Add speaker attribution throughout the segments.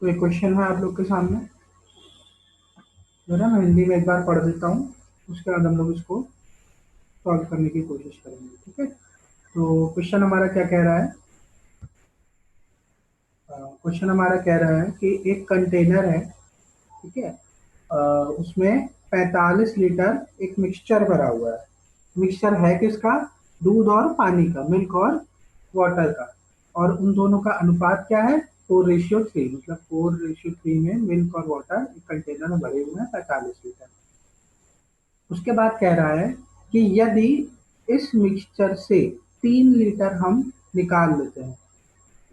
Speaker 1: तो एक क्वेश्चन है आप लोग के सामने, जरा मैं हिंदी में एक बार पढ़ देता हूँ, उसके बाद हम लोग इसको सॉल्व करने की कोशिश करेंगे। ठीक है, तो क्वेश्चन हमारा क्या कह रहा है? क्वेश्चन हमारा कह रहा है कि एक कंटेनर है, ठीक है। अ, उसमें 45 लीटर एक मिक्सचर भरा हुआ है। मिक्सचर है किसका? दूध और पानी का, मिल्क और वाटर का। और उन दोनों का अनुपात क्या है? 4:3, मतलब 4:3 में मिल्क और वाटर एक कंटेनर में भरे हुए हैं 45 लीटर। उसके बाद कह रहा है कि यदि इस मिक्सचर से 3 लीटर हम निकाल लेते हैं,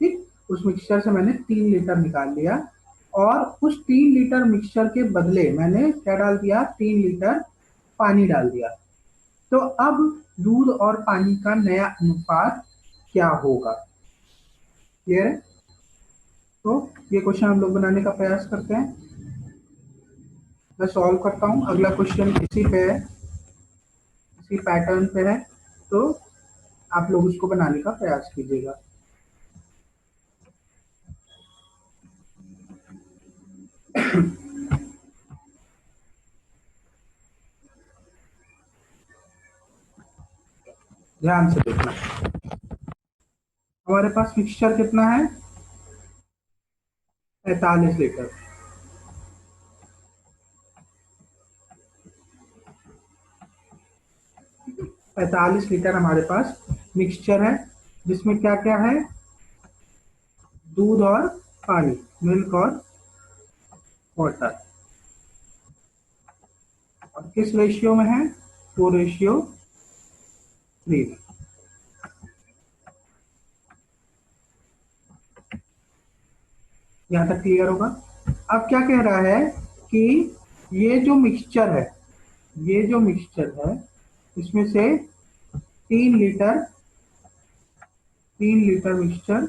Speaker 1: ठीक, उस मिक्सचर से मैंने 3 लीटर निकाल लिया, और उस 3 लीटर मिक्सचर के बदले मैंने क्या डाल दिया? 3 लीटर पानी डाल दिया। तो अब दूध और पानी का नया अनुपात क्या होगा? क्लियर है? तो ये क्वेश्चन हम लोग बनाने का प्रयास करते हैं। मैं सॉल्व करता हूँ। अगला क्वेश्चन इसी पे है, इसी पैटर्न पे है, तो आप लोग उसको बनाने का प्रयास कीजिएगा। ध्यान से देखना। हमारे पास मिक्सचर कितना है? 45 लीटर। 45 लीटर हमारे पास मिक्सचर है, जिसमें क्या क्या है? दूध और पानी, मिल्क और वाटर। और किस रेशियो में है? 4:3 में। यहाँ तक क्लियर होगा? अब क्या कह रहा है कि ये जो मिक्सचर है, ये जो मिक्सचर है, इसमें से 3 लीटर 3 लीटर मिक्सचर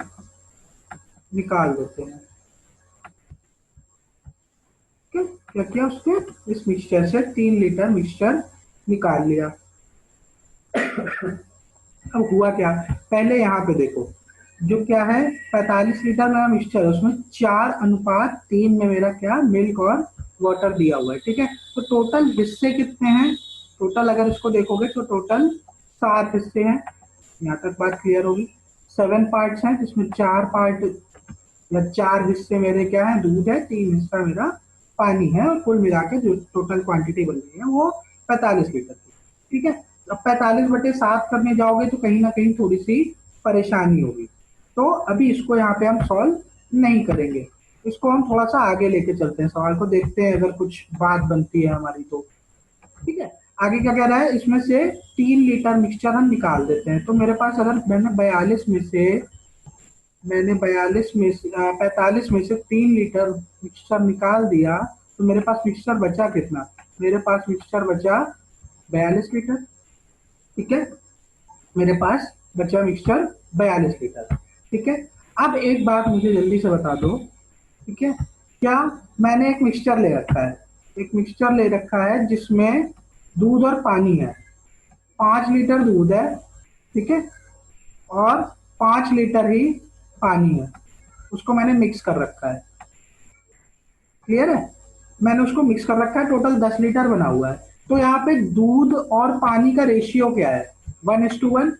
Speaker 1: निकाल देते हैं। ठीक है? क्या किया उसने? इस मिक्सचर से 3 लीटर मिक्सचर निकाल लिया। अब हुआ क्या? पहले यहाँ पे देखो, जो क्या है, 45 लीटर मेरा मिक्सचर है, उसमें 4:3 में मेरा क्या, मिल्क और वाटर दिया हुआ है। ठीक है, तो टोटल हिस्से कितने हैं? टोटल अगर इसको देखोगे तो टोटल 7 हिस्से हैं। यहाँ तक बात क्लियर होगी। 7 पार्ट्स हैं, जिसमें 4 पार्ट या 4 हिस्से मेरे क्या है? दूध है, 3 हिस्सा मेरा पानी है, और कुल मिला के जो टोटल क्वांटिटी बन रही है वो 45 लीटर की। ठीक है, अब 45/7 करने जाओगे तो कहीं ना कहीं थोड़ी सी परेशानी होगी, तो अभी इसको यहाँ पे हम सॉल्व नहीं करेंगे। इसको हम थोड़ा सा आगे लेके चलते हैं, सवाल को देखते हैं, अगर कुछ बात बनती है हमारी तो। ठीक है, आगे क्या कह रहा है? इसमें से 3 लीटर मिक्सचर हम निकाल देते हैं। तो मेरे पास अगर मैंने 45 में से 3 लीटर मिक्सचर निकाल दिया, तो मेरे पास मिक्सचर बचा कितना? मेरे पास मिक्सचर बचा 42 लीटर। ठीक है, मेरे पास बचा मिक्सचर 42 लीटर। ठीक है, अब एक बात मुझे जल्दी से बता दो, ठीक है, क्या मैंने एक मिक्सचर ले रखा है, एक मिक्सचर ले रखा है जिसमें दूध और पानी है। 5 लीटर दूध है, ठीक है, और 5 लीटर ही पानी है। उसको मैंने मिक्स कर रखा है। क्लियर है? मैंने उसको मिक्स कर रखा है, टोटल 10 लीटर बना हुआ है। तो यहाँ पे दूध और पानी का रेशियो क्या है? 1:1,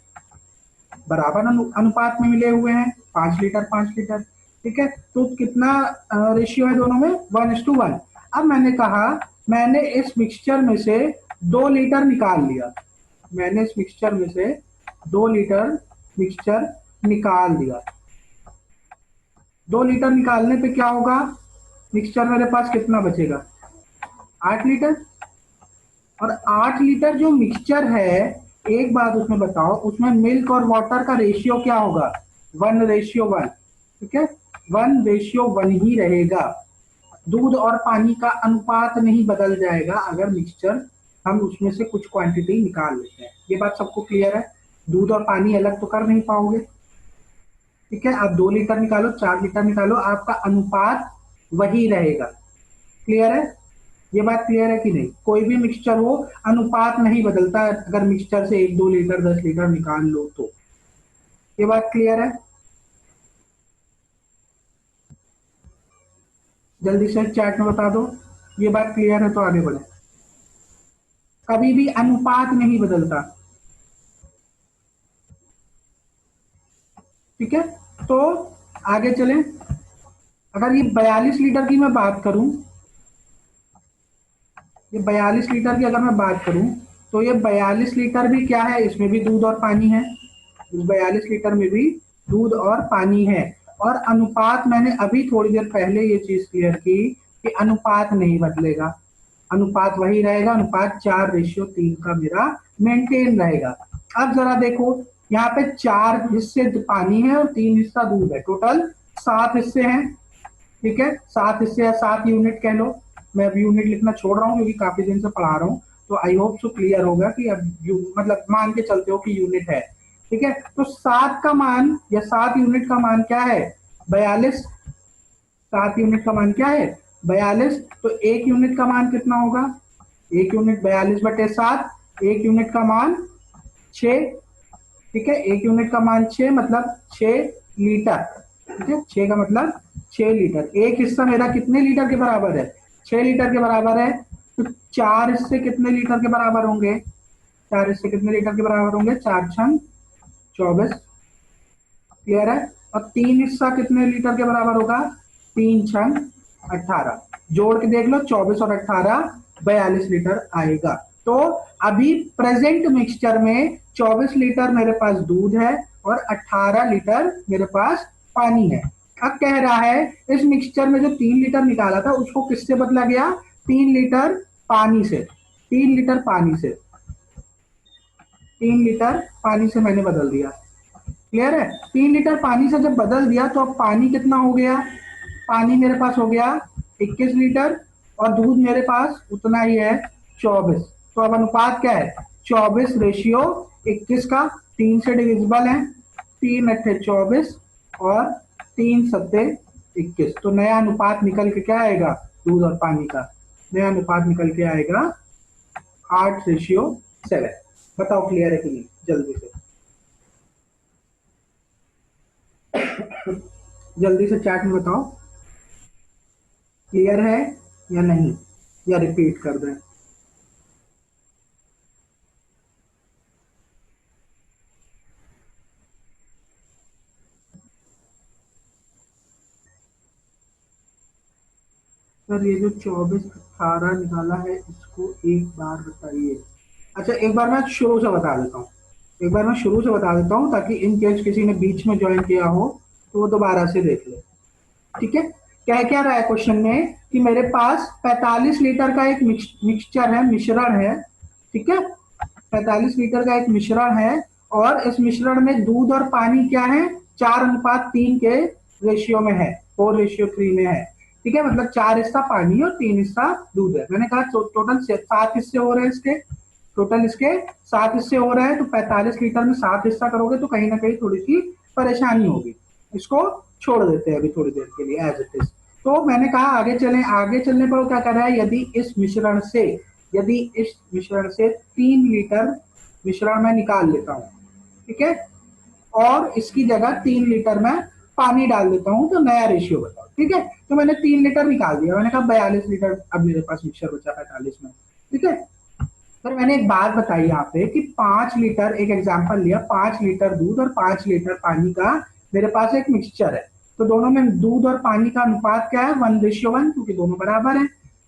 Speaker 1: बराबर अनुपात में मिले हुए हैं, 5 लीटर 5 लीटर। ठीक है, तो कितना रेशियो है दोनों में? 1:1। अब मैंने कहा, मैंने इस मिक्सचर में से 2 लीटर निकाल लिया, मैंने इस मिक्सचर में से 2 लीटर मिक्सचर निकाल दिया। 2 लीटर निकालने पे क्या होगा? मिक्सचर मेरे पास कितना बचेगा? 8 लीटर। और 8 लीटर जो मिक्सचर है, एक बात उसमें बताओ, उसमें मिल्क और वाटर का रेशियो क्या होगा? 1:1। ठीक है, 1:1 ही रहेगा। दूध और पानी का अनुपात नहीं बदल जाएगा अगर मिक्सचर हम उसमें से कुछ क्वांटिटी निकाल लेते हैं। ये बात सबको क्लियर है? दूध और पानी अलग तो कर नहीं पाओगे। ठीक है, आप 2 लीटर निकालो, 4 लीटर निकालो, आपका अनुपात वही रहेगा। क्लियर है? ये बात क्लियर है कि नहीं? कोई भी मिक्सचर हो, अनुपात नहीं बदलता है, अगर मिक्सचर से 1-2 लीटर 10 लीटर निकाल लो तो। ये बात क्लियर है? जल्दी से चैट में बता दो, ये बात क्लियर है तो आगे बढ़े। कभी भी अनुपात नहीं बदलता, ठीक है। तो आगे चलें, अगर ये 42 लीटर की मैं बात करूं, ये 42 लीटर की अगर मैं बात करूं, तो ये 42 लीटर भी क्या है, इसमें भी दूध और पानी है। इस 42 लीटर में भी दूध और पानी है। और अनुपात, मैंने अभी थोड़ी देर पहले ये चीज क्लियर की कि अनुपात नहीं बदलेगा, अनुपात वही रहेगा, अनुपात 4:3 का मेरा मेंटेन रहेगा। अब जरा देखो, यहाँ पे 4 हिस्से पानी है और 3 हिस्सा दूध है, टोटल 7 हिस्से हैं, ठीक है। 7 हिस्से या 7 यूनिट कह लो, मैं अब यूनिट लिखना छोड़ रहा हूँ क्योंकि काफी दिन से पढ़ा रहा हूँ, तो आई होप सो क्लियर होगा कि अब मतलब मान के चलते हो कि यूनिट है, ठीक है। तो 7 का मान या 7 यूनिट का मान क्या है, 42। 7 यूनिट का मान क्या है, 42। तो 1 यूनिट का मान कितना होगा, 1 यूनिट 42/7, 1 यूनिट का मान 6, ठीक है। 1 यूनिट का मान 6 मतलब 6 लीटर, ठीक है। 6 का मतलब 6 लीटर। एक हिस्सा मेरा कितने लीटर के बराबर है, 6 लीटर के बराबर है। तो 4 हिस्से कितने लीटर के बराबर होंगे, 4 हिस्से कितने लीटर के बराबर होंगे, 4 छंग 24, क्लियर है। और 3 हिस्सा कितने लीटर के बराबर होगा, 3 छंग 18, जोड़ के देख लो 24 और 18 42 लीटर आएगा। तो अभी प्रेजेंट मिक्सचर में 24 लीटर मेरे पास दूध है और 18 लीटर मेरे पास पानी है। अब कह रहा है इस मिक्सचर में जो 3 लीटर निकाला था उसको किससे बदला गया, 3 लीटर पानी से, 3 लीटर पानी से, 3 लीटर पानी से मैंने बदल दिया, क्लियर है। 3 लीटर पानी से जब बदल दिया तो अब पानी कितना हो गया, पानी मेरे पास हो गया 21 लीटर और दूध मेरे पास उतना ही है 24। तो अब अनुपात क्या है, 24:21 का, 3 से डिविजिबल है, 3 × 8 = 24 और 3 × 7 = 21। तो नया अनुपात निकल के क्या आएगा, दूध और पानी का नया अनुपात निकल के आएगा 8:7। बताओ क्लियर है कि नहीं, जल्दी से, जल्दी से चैट में बताओ क्लियर है या नहीं, या रिपीट कर दें। सर ये जो 24 18 निकाला है इसको एक बार बताइए। अच्छा एक बार मैं शुरू से बता देता हूँ, एक बार मैं शुरू से बता देता हूँ ताकि इन केस किसी ने बीच में ज्वाइन किया हो तो वो दोबारा से देख ले, ठीक है। क्या क्या रहा है क्वेश्चन में कि मेरे पास 45 लीटर का एक मिक्सचर है, मिश्रण है, ठीक है। 45 लीटर का एक मिश्रण है और इस मिश्रण में दूध और पानी क्या है, 4:3 के रेशियो में है, 4:3 में है, ठीक है। मतलब 4 हिस्सा पानी और 3 हिस्सा दूध है। मैंने कहा टोटल 7 हिस्से हो रहे हैं इसके, टोटल इसके 7 हिस्से हो रहे हैं। तो 45 लीटर में 7 हिस्सा करोगे तो कहीं ना कहीं थोड़ी सी परेशानी होगी, इसको छोड़ देते हैं अभी थोड़ी देर के लिए एज इट इज। तो मैंने कहा आगे चलें, आगे चलने पर वो क्या कर रहा है, यदि इस मिश्रण से 3 लीटर मिश्रण मैं निकाल लेता हूं, ठीक है, और इसकी जगह 3 लीटर में पानी डाल देता हूं तो नया रेशियो बताओ, ठीक है। तो मैंने 3 लीटर निकाल दिया, मैंने कहा 42 लीटर अब मेरे पास मिक्सर बचा 45 में, ठीक है। फिर मैंने एक बात बताई यहाँ पे कि 5 लीटर, एक एग्जांपल लिया, 5 लीटर दूध और 5 लीटर पानी का मेरे पास एक मिक्सचर है। तो दोनों में दूध और पानी का अनुपात क्या है, 1:1, क्योंकि दोनों बराबर है,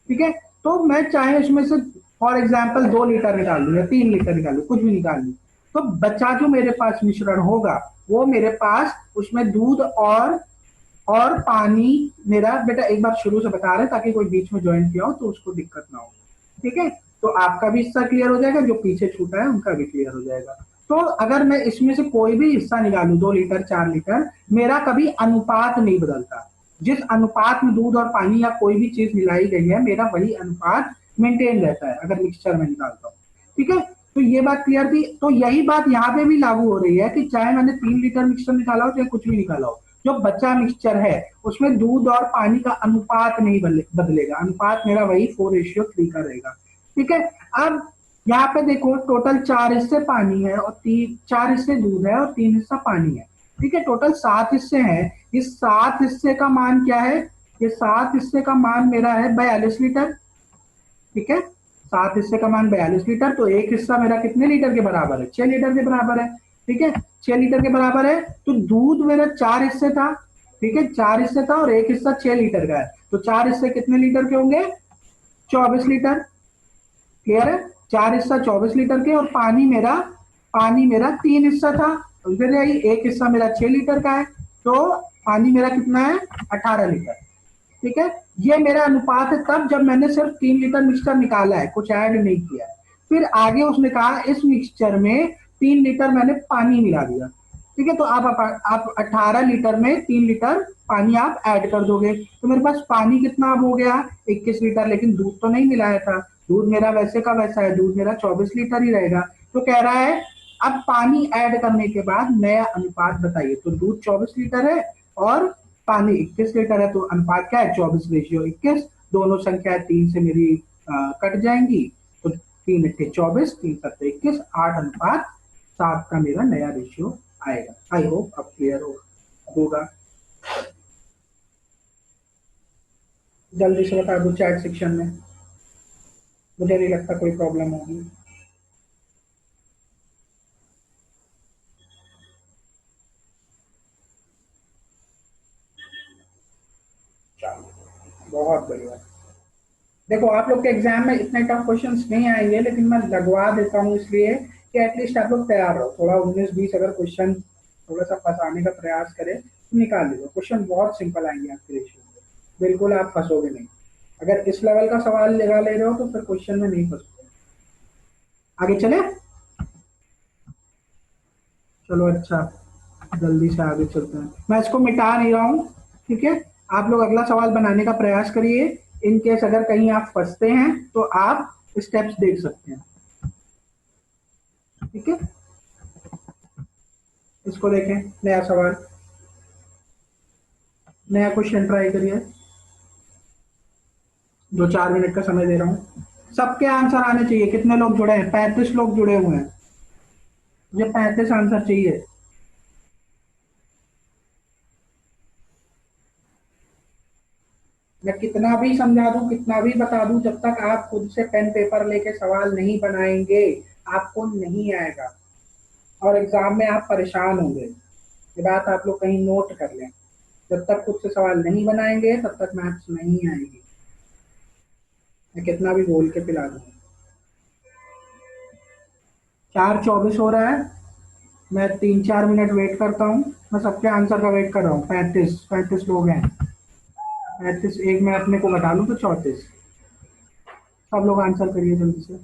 Speaker 1: ठीक है। तो मैं चाहे उसमें से फॉर एग्जाम्पल 2 लीटर निकाल लू या 3 लीटर निकाल लू, कुछ भी निकाल लू, तो बचा जो मेरे पास मिश्रण होगा वो मेरे पास उसमें दूध और पानी, मेरा बेटा एक बार शुरू से बता रहे ताकि कोई बीच में ज्वाइन किया हो तो उसको दिक्कत ना हो, ठीक है। तो आपका भी हिस्सा क्लियर हो जाएगा, जो पीछे छूटा है उनका भी क्लियर हो जाएगा। तो अगर मैं इसमें से कोई भी हिस्सा निकालू, 2 लीटर 4 लीटर, मेरा कभी अनुपात नहीं बदलता। जिस अनुपात में दूध और पानी या कोई भी चीज मिलाई गई है मेरा वही अनुपात मेंटेन रहता है अगर मिक्सचर में निकालता हूँ, ठीक है। तो ये बात क्लियर थी। तो यही बात यहाँ पे भी लागू हो रही है कि चाहे मैंने 3 लीटर मिक्सचर निकाला हो चाहे कुछ भी निकाला हो, जो बचा मिक्सचर है उसमें दूध और पानी का अनुपात नहीं बदलेगा, अनुपात मेरा वही 4:3 का रहेगा, ठीक है। अब यहाँ पे देखो टोटल 4 हिस्से पानी है और 4 हिस्से दूध है और 3 हिस्सा पानी है, ठीक है। टोटल 7 हिस्से हैं, इस 7 हिस्से का मान क्या है, ये 7 हिस्से का मान मेरा है 42 लीटर। ठीक है, 7 हिस्से का मान 42 लीटर, तो एक हिस्सा मेरा कितने लीटर के बराबर है? 6 लीटर के बराबर है। ठीक है, 6 लीटर के बराबर है, तो दूध मेरा 4 हिस्से था। ठीक है, 4 हिस्से था और एक हिस्सा 6 लीटर का है, तो 4 हिस्से कितने लीटर के होंगे? 24 लीटर। क्लियर है? 4 हिस्सा 24 लीटर के, और पानी मेरा 3 हिस्सा था, तो फिर यही एक हिस्सा मेरा 6 लीटर का है, तो पानी मेरा कितना है? 18 लीटर। ठीक है, ये मेरा अनुपात है तब जब मैंने सिर्फ 3 लीटर मिक्सचर निकाला है, कुछ ऐड नहीं किया है। फिर आगे उसने कहा इस मिक्सचर में 3 लीटर मैंने पानी मिला दिया। ठीक है, तो आप 18 लीटर में 3 लीटर पानी आप ऐड कर दोगे, तो मेरे पास पानी कितना अब हो गया? 21 लीटर। लेकिन दूध तो नहीं मिलाया था, दूध मेरा वैसे का वैसा है, दूध मेरा 24 लीटर ही रहेगा। तो कह रहा है अब पानी ऐड करने के बाद नया अनुपात बताइए। तो दूध 24 लीटर है और पानी 21 लीटर है, तो अनुपात क्या है? 24/21। दोनों संख्या 3 से मेरी कट जाएंगी, तो 3 × 24, 3 × 7 = 21, 8:7 का मेरा नया रेशियो आएगा। आई होप अब क्लियर होगा। जल्दी से बता दो चैट सेक्शन में, मुझे नहीं लगता कोई प्रॉब्लम होगी। चलो, बहुत बढ़िया। देखो, आप लोग के एग्जाम में इतने टफ क्वेश्चंस नहीं आएंगे, लेकिन मैं लगवा देता हूँ इसलिए कि एटलीस्ट आप लोग तैयार रहो। थोड़ा 19-20 अगर क्वेश्चन थोड़ा सा फंसाने का प्रयास करें तो निकाल लो। क्वेश्चन बहुत सिंपल आएंगे आपके रेशियो में, बिल्कुल आप फंसोगे नहीं। अगर इस लेवल का सवाल लगा ले रहे हो तो फिर क्वेश्चन में नहीं फंसोगे। आगे चले? चलो अच्छा, जल्दी से आगे चलते हैं। मैं इसको मिटा नहीं रहा हूँ। ठीक है, आप लोग अगला सवाल बनाने का प्रयास करिए। इन केस अगर कहीं आप फंसते हैं तो आप स्टेप्स देख सकते हैं। ठीक है, इसको देखें, नया सवाल, नया क्वेश्चन ट्राई करिए। जो 4 मिनट का समय दे रहा हूँ, सबके आंसर आने चाहिए। कितने लोग जुड़े हैं? 35 लोग जुड़े हुए हैं, मुझे 35 आंसर चाहिए। मैं कितना भी समझा दूं, कितना भी बता दूं, जब तक आप खुद से पेन पेपर लेके सवाल नहीं बनाएंगे आपको नहीं आएगा, और एग्जाम में आप परेशान होंगे। ये बात आप लोग कहीं नोट कर लें। जब तक खुद से सवाल नहीं बनाएंगे तब तक मैथ्स नहीं आएगी, मैं कितना भी बोल के पिला दूं। 4:24 हो रहा है, मैं 3-4 मिनट वेट करता हूँ। मैं सबके आंसर का वेट कर रहा हूँ। 35 लोग हैं। 35, एक मैं अपने को घटा लूँ तो 34। सब लोग आंसर करिए जल्दी से।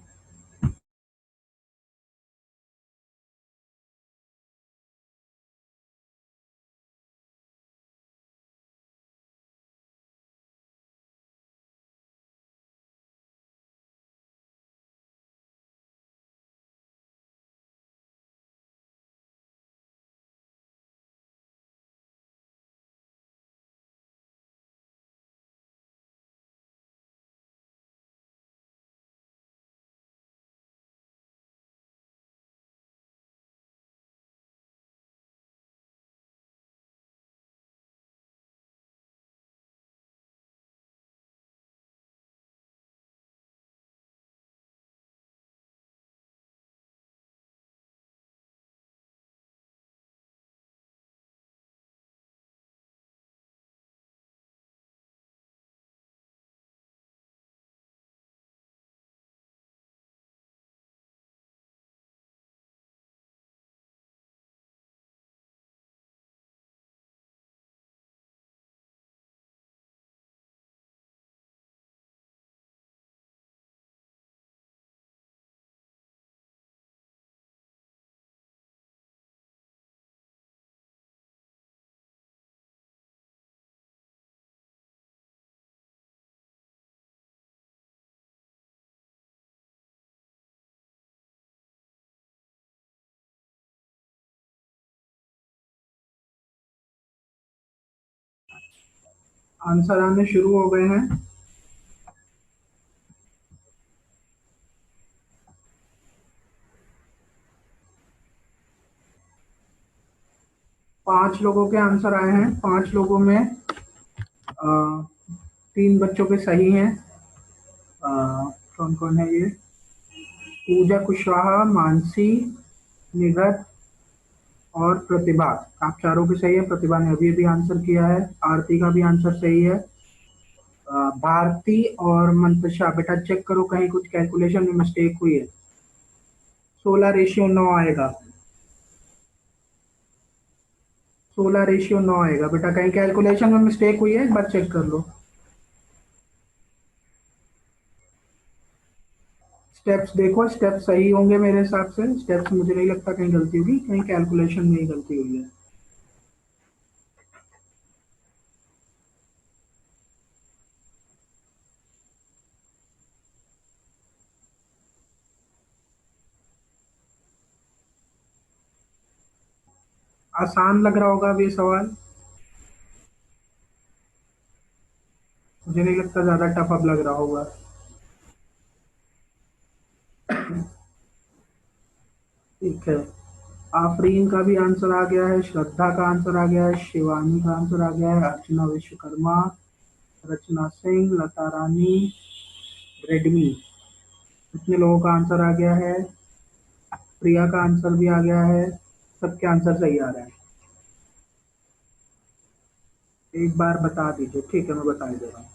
Speaker 1: आंसर आने शुरू हो गए हैं। 5 लोगों के आंसर आए हैं। 5 लोगों में तीन बच्चों के सही हैं। कौन कौन है ये? पूजा कुशवाहा, मानसी, निगत और प्रतिभा। आप चारों के सही है। प्रतिभा ने अभी अभी आंसर किया है। आरती का भी आंसर सही है। भारती और मंतशा, बेटा चेक करो कहीं कुछ कैलकुलेशन में मिस्टेक हुई है। 16:9 आएगा। 16:9 आएगा बेटा, कहीं कैलकुलेशन में मिस्टेक हुई है, एक बार चेक कर लो। स्टेप्स देखो, स्टेप्स सही होंगे मेरे हिसाब से। स्टेप्स मुझे नहीं लगता कहीं गलती होगी, कहीं कैलकुलेशन में ही गलती हुई है। आसान लग रहा होगा अब ये सवाल। मुझे नहीं लगता ज्यादा टफ अब लग रहा होगा। ठीक है। आफरीन का भी आंसर आ गया है, श्रद्धा का आंसर आ गया है, शिवानी का आंसर आ गया है, अर्चना विश्वकर्मा, रचना सिंह, लता रानी, रेडमी, इतने लोगों का आंसर आ गया है। प्रिया का आंसर भी आ गया है। सबके आंसर सही आ रहे हैं। एक बार बता दीजिए। ठीक है, मैं बता ही दे रहा हूँ।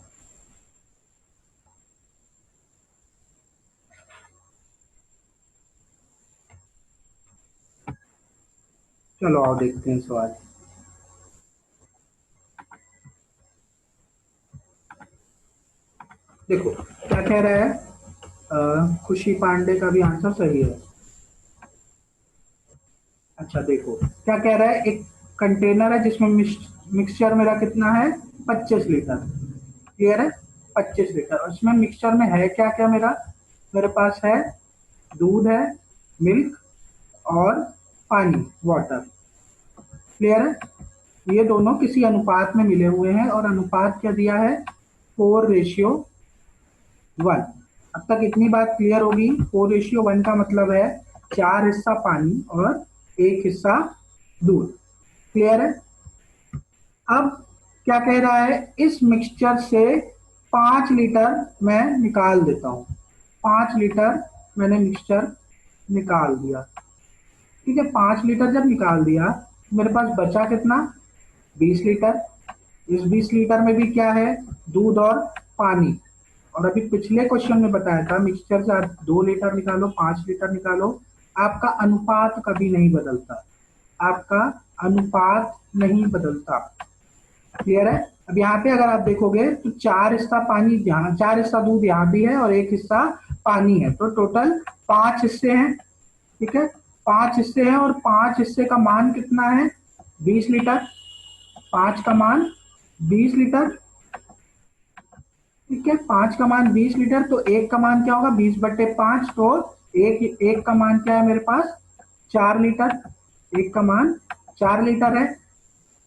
Speaker 1: चलो आओ देखते हैं सवाल। देखो क्या कह रहा है। खुशी पांडे का भी आंसर सही है। अच्छा देखो क्या कह रहा है। एक कंटेनर है जिसमें मिक्सचर मेरा कितना है, 25 लीटर। क्लियर है? 25 लीटर। और इसमें मिक्सचर में है क्या क्या मेरा? मेरे पास है दूध है, मिल्क और पानी, वाटर। क्लियर है? ये दोनों किसी अनुपात में मिले हुए हैं और अनुपात क्या दिया है, 4:1। अब तक इतनी बात क्लियर होगी। 4:1 का मतलब है 4 हिस्सा पानी और 1 हिस्सा दूध। क्लियर है? अब क्या कह रहा है, इस मिक्सचर से 5 लीटर मैं निकाल देता हूं। 5 लीटर मैंने मिक्सचर निकाल दिया। ठीक है, 5 लीटर जब निकाल दिया तो मेरे पास बचा कितना, 20 लीटर। इस 20 लीटर में भी क्या है, दूध और पानी। और अभी पिछले क्वेश्चन में बताया था मिक्सचर से आप 2 लीटर निकालो, 5 लीटर निकालो, आपका अनुपात कभी नहीं बदलता। आपका अनुपात नहीं बदलता। क्लियर है? अब यहाँ पे अगर आप देखोगे तो 4 हिस्सा पानी यहाँ, 4 हिस्सा दूध यहाँ भी है और 1 हिस्सा पानी है, तो टोटल 5 हिस्से हैं। ठीक है, 5 हिस्से हैं और 5 हिस्से का मान कितना है, 20 लीटर। 5 का मान 20 लीटर। ठीक है, 5 का मान 20 लीटर, तो एक का मान क्या होगा, 20/5। तो एक एक का मान क्या है मेरे पास, 4 लीटर। एक का मान 4 लीटर है।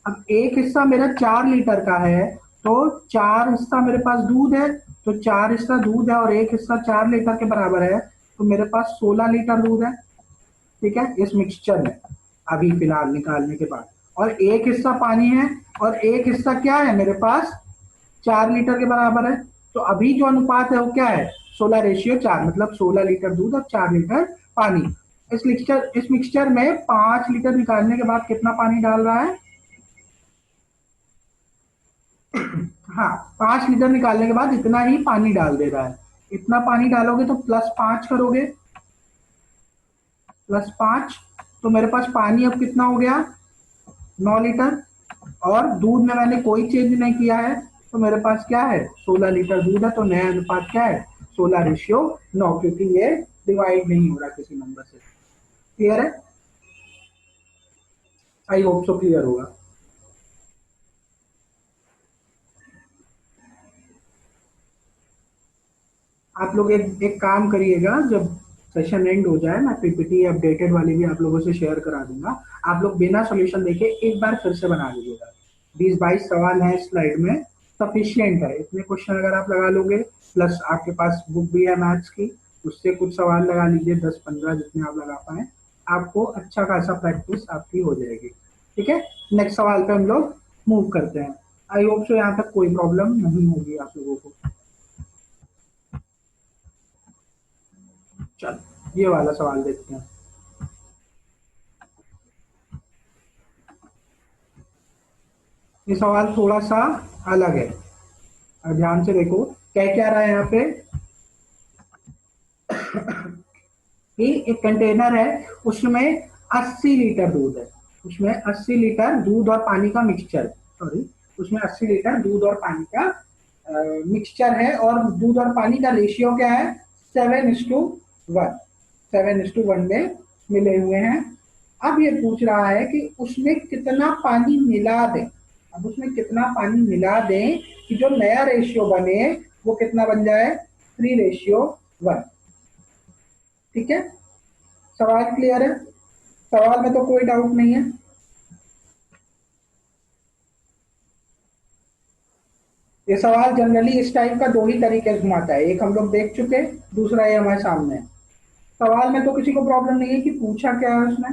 Speaker 1: अब एक हिस्सा मेरा 4 लीटर का है, तो 4 हिस्सा मेरे पास दूध है, तो 4 हिस्सा दूध है और 1 हिस्सा 4 लीटर के बराबर है, तो मेरे पास 16 लीटर दूध है। ठीक है, इस मिक्सचर में अभी फिलहाल निकालने के बाद। और 1 हिस्सा पानी है और 1 हिस्सा क्या है मेरे पास, 4 लीटर के बराबर है। तो अभी जो अनुपात है वो क्या है, 16:4, मतलब 16 लीटर दूध और 4 लीटर पानी। इस मिक्सचर में 5 लीटर निकालने के बाद कितना पानी डाल रहा है, हाँ, 5 लीटर निकालने के बाद इतना ही पानी डाल दे रहा है। इतना पानी डालोगे तो +5 करोगे, +5। तो मेरे पास पानी अब कितना हो गया, 9 लीटर। और दूध में मैंने कोई चेंज नहीं किया है, तो मेरे पास क्या है, 16 लीटर दूध है। तो नया अनुपात क्या है, 16:9, क्योंकि ये डिवाइड नहीं हो रहा किसी नंबर से। क्लियर है? आई होप सो क्लियर होगा। आप लोग एक एक काम करिएगा, जब सेशन एंड हो जाए मैं पीपीटी अपडेटेड वाली भी आप लोगों से शेयर करा दूंगा। आप लोग बिना सॉल्यूशन देखे एक बार फिर से बना लीजिएगा। 20-22 सवाल है स्लाइड में, सफिशियंट है। इतने क्वेश्चन अगर आप लगा लोगे, प्लस आपके पास बुक भी है मैथ्स की, उससे कुछ सवाल लगा लीजिए, 10-15 जितने आप लगा पाए, आपको अच्छा खासा प्रैक्टिस आपकी हो जाएगी। ठीक है, नेक्स्ट सवाल पे हम लोग मूव करते हैं। आई होप सो यहाँ तक कोई प्रॉब्लम नहीं होगी आप लोगों को। चलो ये वाला सवाल देखते हैं। ये सवाल थोड़ा सा अलग है, और ध्यान से देखो क्या क्या रहा है यहाँ पे कि एक कंटेनर है, उसमें 80 लीटर दूध है, उसमें 80 लीटर दूध और पानी का मिक्सचर, सॉरी, उसमें 80 लीटर दूध और पानी का मिक्सचर है, और दूध और पानी का रेशियो क्या है, 7:1, 7:1 में मिले हुए हैं। अब ये पूछ रहा है कि उसमें कितना पानी मिला दें, अब उसमें कितना पानी मिला दें कि जो नया रेशियो बने वो कितना बन जाए, 3:1। ठीक है, सवाल क्लियर है, सवाल में तो कोई डाउट नहीं है। ये सवाल जनरली इस टाइप का दो ही तरीके से घुमाता है, एक हम लोग देख चुके, दूसरा ये हमारे सामने है। सवाल में तो किसी को प्रॉब्लम नहीं है कि पूछा क्या है उसने।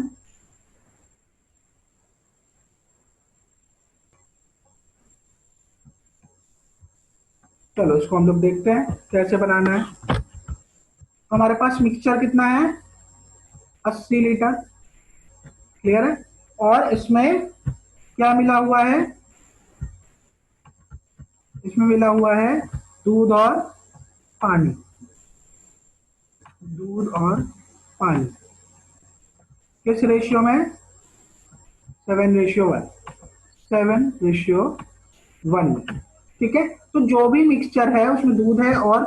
Speaker 1: चलो इसको हम लोग देखते हैं कैसे बनाना है। तो हमारे पास मिक्सचर कितना है, 80 लीटर, क्लियर है, और इसमें क्या मिला हुआ है, इसमें मिला हुआ है दूध और पानी, दूध और पानी किस रेशियो में, 7:1, 7:1 में। ठीक है, तो जो भी मिक्सचर है उसमें दूध है, और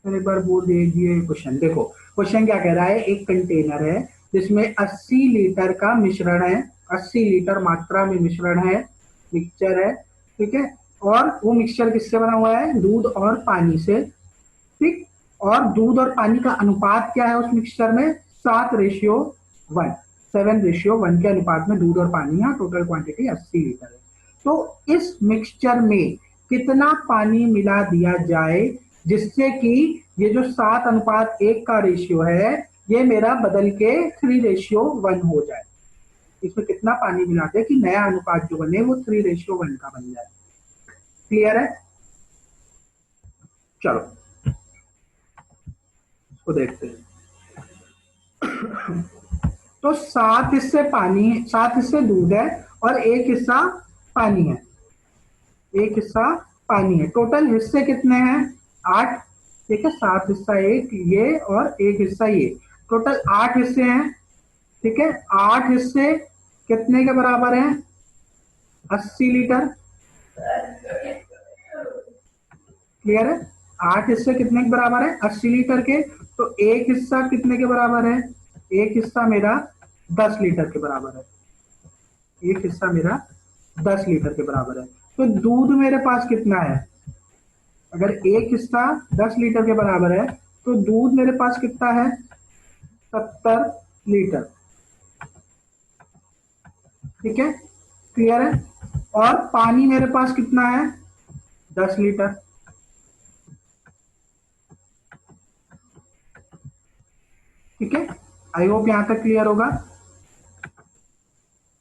Speaker 1: मैंने एक बार बोल दीजिए क्वेश्चन, देखो क्वेश्चन क्या कह रहा है, एक कंटेनर है जिसमें 80 लीटर का मिश्रण है, 80 लीटर मात्रा में मिश्रण है, मिक्सचर है, ठीक है, और वो मिक्सचर किससे बना हुआ है, दूध और पानी से, ठीक, और दूध और पानी का अनुपात क्या है उस मिक्सचर में, 7:1, 7:1 के अनुपात में दूध और पानी है, टोटल क्वांटिटी 80 लीटर है। तो इस मिक्सचर में कितना पानी मिला दिया जाए जिससे कि ये जो 7:1 का रेशियो है ये मेरा बदल के 3:1 हो जाए, इसमें कितना पानी मिलाते हैं कि नया अनुपात जो बने वो 3:1 का बन जाए। क्लियर है, चलो इसको देखते हैं। तो 7 हिस्से पानी, 7 हिस्से दूध है और 1 हिस्सा पानी है, 1 हिस्सा पानी है, टोटल हिस्से कितने हैं, 8, ठीक है, 7 हिस्सा एक ये और 1 हिस्सा ये, टोटल 8 हिस्से हैं, ठीक है, 8 हिस्से कितने के बराबर हैं, 80 लीटर, क्लियर है, 8 हिस्से कितने के बराबर है, 80 लीटर के, तो एक हिस्सा कितने के बराबर है, एक हिस्सा मेरा 10 लीटर के बराबर है, एक हिस्सा मेरा 10 लीटर के बराबर है। तो दूध मेरे पास कितना है, अगर एक हिस्सा 10 लीटर के बराबर है तो दूध मेरे पास कितना है, 70 लीटर, ठीक है, क्लियर है, और पानी मेरे पास कितना है, 10 लीटर, ठीक है, आई होप यहां तक क्लियर होगा,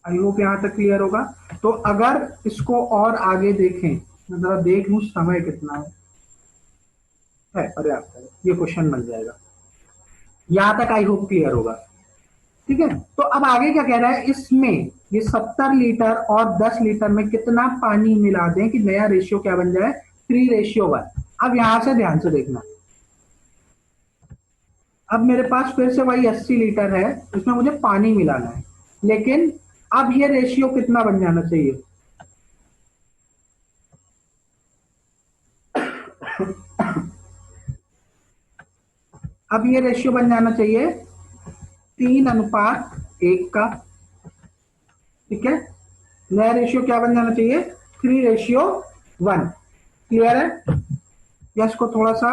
Speaker 1: आई होप यहां तक क्लियर होगा। तो अगर इसको और आगे देखें, मैं जरा देख लूं समय कितना है पर्याप्त है, ये क्वेश्चन बन जाएगा, यहां तक आई होप क्लियर होगा। ठीक है, तो अब आगे क्या कह रहा है, इसमें ये 70 लीटर और 10 लीटर में कितना पानी मिला दें कि नया रेशियो क्या बन जाए, 3:1। अब यहां से ध्यान से देखना, अब मेरे पास फिर से वही 80 लीटर है, इसमें मुझे पानी मिलाना है, लेकिन अब ये रेशियो कितना बन जाना चाहिए, अब ये रेशियो बन जाना चाहिए 3:1 का, ठीक है, नया रेशियो क्या बन जाना चाहिए, 3:1, क्लियर है, या इसको थोड़ा सा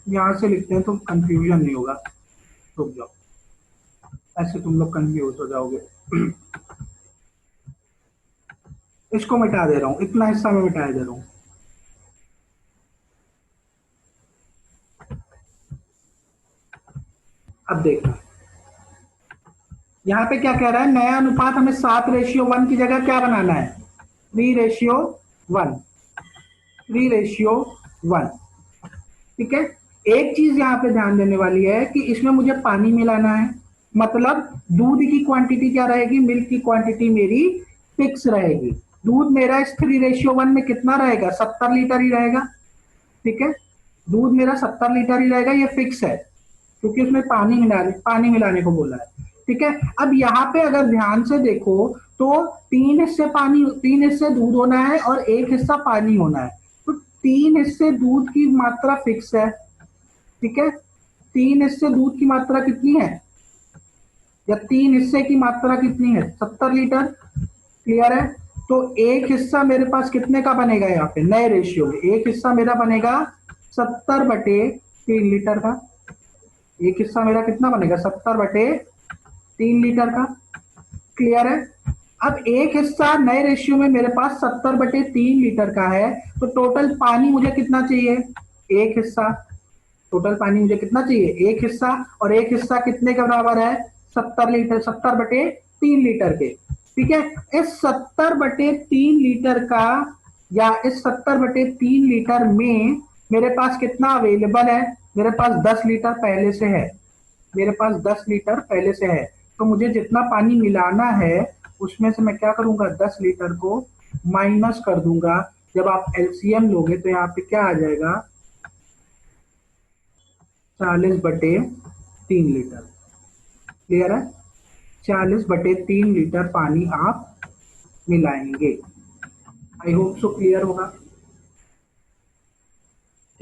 Speaker 1: यहां से लिखते हैं तो कंफ्यूजन नहीं होगा, रुक जाओ, ऐसे तुम लोग कंफ्यूज हो जाओगे। इसको मिटा दे रहा हूं, इतना हिस्सा मैं मिटा दे रहा हूं, अब देखना यहाँ पे क्या कह रहा है, नया अनुपात हमें 7:1 की जगह क्या बनाना है, 3:1 1, 3:1। ठीक है, एक चीज यहाँ पे ध्यान देने वाली है कि इसमें मुझे पानी मिलाना है, मतलब दूध की क्वांटिटी क्या रहेगी, मिल्क की क्वांटिटी मेरी फिक्स रहेगी। दूध मेरा इस 3:1 में कितना रहेगा, 70 लीटर ही रहेगा। ठीक है, दूध मेरा 70 लीटर ही रहेगा, ये फिक्स है, क्योंकि उसमें पानी मिलाने को बोला है। ठीक है, अब यहाँ पे अगर ध्यान से देखो तो 3 हिस्से दूध होना है और 1 हिस्सा पानी होना है। तो 3 हिस्से दूध की मात्रा फिक्स है। ठीक है, 3 हिस्से दूध की मात्रा कितनी है, या 3 हिस्से की मात्रा कितनी है, 70 लीटर। क्लियर है, तो एक हिस्सा मेरे पास कितने का बनेगा, यहाँ पे नए रेशियो में एक हिस्सा मेरा बनेगा 70/3 लीटर का। एक हिस्सा मेरा कितना बनेगा, 70/3 लीटर का। क्लियर है, अब एक हिस्सा नए रेशियो में मेरे पास 70/3 लीटर का है, तो टोटल पानी मुझे कितना चाहिए, एक हिस्सा। टोटल पानी मुझे कितना चाहिए, एक हिस्सा, और एक हिस्सा कितने के बराबर है, 70 लीटर, 70/3 लीटर के। ठीक है, इस 70/3 लीटर का, या इस 70/3 लीटर में मेरे पास कितना अवेलेबल है, मेरे पास 10 लीटर पहले से है, मेरे पास 10 लीटर पहले से है। तो मुझे जितना पानी मिलाना है उसमें से मैं क्या करूंगा, 10 लीटर को माइनस कर दूंगा। जब आप एलसीएम लोगे तो यहाँ पे क्या आ जाएगा, 40/3 लीटर। क्लियर है, 40/3 लीटर पानी आप मिलाएंगे। आई होप सो क्लियर होगा।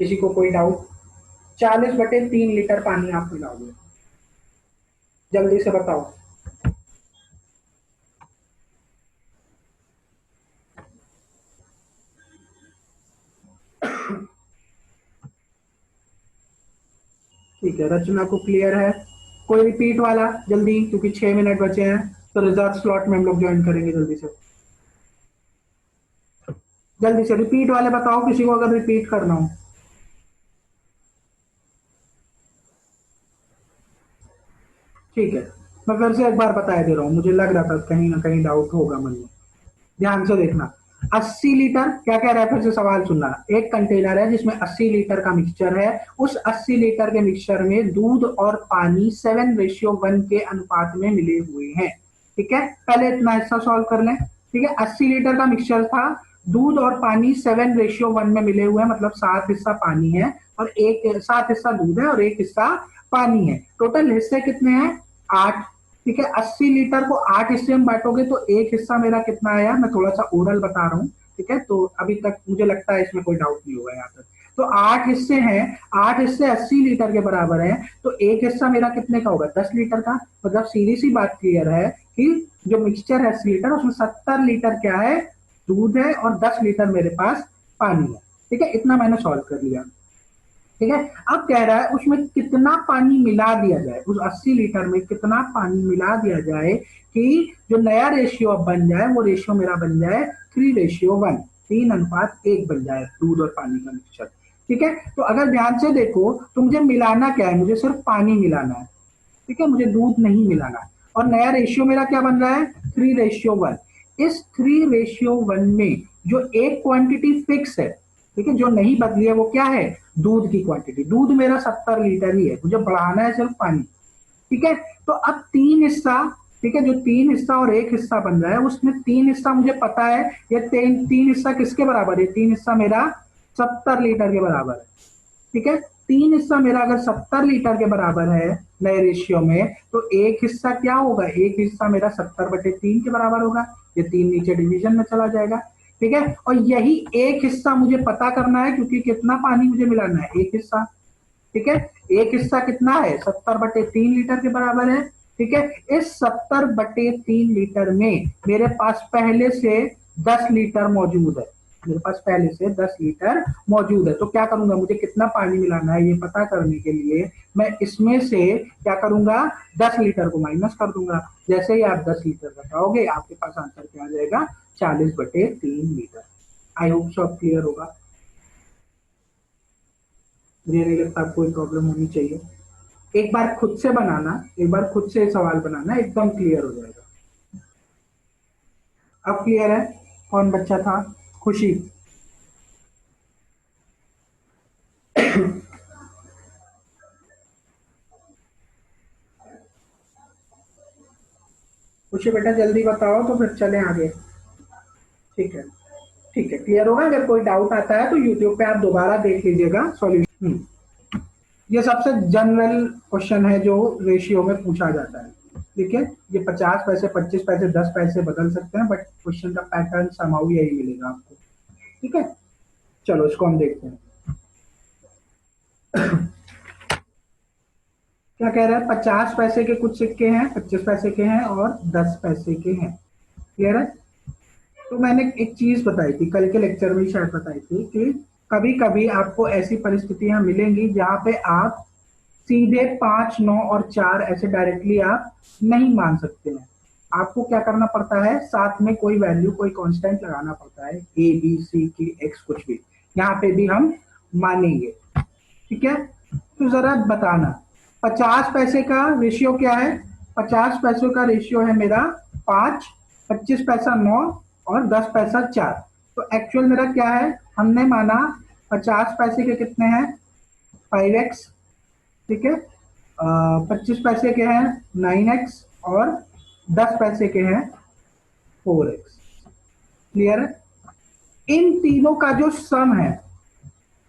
Speaker 1: किसी को कोई डाउट, 40/3 लीटर पानी आप मिलाओगे, जल्दी से बताओ। ठीक है, रचना को क्लियर है, कोई रिपीट वाला जल्दी, क्योंकि 6 मिनट बचे हैं, तो रिजर्व स्लॉट में हम लोग ज्वाइन करेंगे। जल्दी से, जल्दी से रिपीट वाले बताओ, किसी को अगर रिपीट करना हो। ठीक है, मैं फिर से एक बार बता दे रहा हूँ, मुझे लग रहा था कहीं ना कहीं डाउट होगा मन में। ध्यान से देखना, 80 लीटर, क्या कह रहा है, फिर से सवाल सुनना। एक कंटेनर है जिसमें 80 लीटर का मिक्सचर है, उस 80 लीटर के मिक्सचर में दूध और पानी 7:1 के अनुपात में मिले हुए हैं। ठीक है, पहले इतना हिस्सा सॉल्व कर लें। ठीक है, 80 लीटर का मिक्सचर था, दूध और पानी 7:1 में मिले हुए हैं, मतलब 7 हिस्सा पानी है और एक 7 हिस्सा दूध है और 1 हिस्सा पानी है। टोटल हिस्से कितने हैं, 8। ठीक है, 80 लीटर को 8 हिस्से में बांटोगे तो एक हिस्सा मेरा कितना आया, मैं थोड़ा सा ओरल बता रहा हूँ। ठीक है, तो अभी तक मुझे लगता है इसमें कोई डाउट नहीं होगा यहाँ तक। तो 8 हिस्से हैं, 8 हिस्से 80 लीटर के बराबर हैं, तो एक हिस्सा मेरा कितने का होगा, 10 लीटर का। मतलब सीधी सी बात क्लियर है कि जो मिक्सचर है 80 लीटर, उसमें 70 लीटर क्या है, दूध है, और 10 लीटर मेरे पास पानी है। ठीक है, इतना मैंने सॉल्व कर लिया। ठीक है, अब कह रहा है उसमें कितना पानी मिला दिया जाए, उस 80 लीटर में कितना पानी मिला दिया जाए कि जो नया रेशियो अब बन जाए, वो रेशियो मेरा बन जाए 3:1, 3:1 बन जाए दूध और पानी का मिक्सचर। ठीक है, तो अगर ध्यान से देखो तो मुझे मिलाना क्या है, मुझे सिर्फ पानी मिलाना है। ठीक है, मुझे दूध नहीं मिलाना, और नया रेशियो मेरा क्या बन रहा है, 3:1। इस 3:1 में जो एक क्वांटिटी फिक्स है, ठीक है, जो नहीं बदली है, वो क्या है, दूध की क्वांटिटी। दूध मेरा 70 लीटर ही है, मुझे बढ़ाना है सिर्फ पानी। ठीक है, तो अब 3 हिस्सा, ठीक है, जो 3 हिस्सा और 1 हिस्सा बन रहा है, उसमें 3 हिस्सा मुझे पता है, ये 3 हिस्सा किसके बराबर है, 3 हिस्सा मेरा 70 लीटर के बराबर है। ठीक है, 3 हिस्सा मेरा अगर 70 लीटर के बराबर है नए रेशियो में, तो एक हिस्सा क्या होगा, एक हिस्सा मेरा 70/3 के बराबर होगा। ये 3 नीचे डिवीजन में चला जाएगा। ठीक है, और यही एक हिस्सा मुझे पता करना है, क्योंकि कितना पानी मुझे मिलाना है, एक हिस्सा। ठीक है, एक हिस्सा कितना है, 70/3 लीटर के बराबर है। ठीक है, इस 70/3 लीटर में मेरे पास पहले से 10 लीटर मौजूद है, मेरे पास पहले से 10 लीटर मौजूद है। तो क्या करूंगा, मुझे कितना पानी मिलाना है ये पता करने के लिए मैं इसमें से क्या करूंगा, 10 लीटर को माइनस कर दूंगा। जैसे ही आप 10 लीटर बताओगे, आपके पास आंसर क्या आ जाएगा, 40/3 लीटर। आई होप सब क्लियर होगा, मुझे नहीं लगता कोई प्रॉब्लम होनी चाहिए। एक बार खुद से बनाना, एक बार खुद से सवाल बनाना, एकदम क्लियर हो जाएगा। अब क्लियर है, कौन बच्चा था, खुशी। पूछिए बेटा, जल्दी बताओ तो फिर चलें आगे। ठीक है, ठीक है, क्लियर होगा। अगर कोई डाउट आता है तो यूट्यूब पे आप दोबारा देख लीजिएगा सॉल्यूशन। ये सबसे जनरल क्वेश्चन है जो रेशियो में पूछा जाता है। ठीक है, ये 50 पैसे, 25 पैसे, 10 पैसे बदल सकते हैं, बट क्वेश्चन का पैटर्न समाऊ यही मिलेगा आपको। ठीक है, चलो इसको हम देखते हैं। क्या कह रहा है? 50 पैसे के कुछ सिक्के हैं, 25 पैसे के हैं और 10 पैसे के हैं। क्लियर है? तो मैंने एक चीज बताई थी कल के लेक्चर में, शायद बताई थी कि कभी कभी आपको ऐसी परिस्थितियां मिलेंगी जहां पे आप सीधे 5, 9 और 4 ऐसे डायरेक्टली आप नहीं मान सकते हैं। आपको क्या करना पड़ता है, साथ में कोई वैल्यू, कोई कांस्टेंट लगाना पड़ता है, ए बी सी की एक्स कुछ भी। यहाँ पे भी हम मानेंगे। ठीक है, तो जरा बताना 50 पैसे का रेशियो क्या है? 50 पैसों का रेशियो है मेरा 5, 25 पैसा 9 और 10 पैसा 4। तो एक्चुअल मेरा क्या है? हमने माना 50 पैसे के कितने हैं? 5x। ठीक है, 25 पैसे के हैं 9x और 10 पैसे के हैं 4x। क्लियर है? इन तीनों का जो सम है,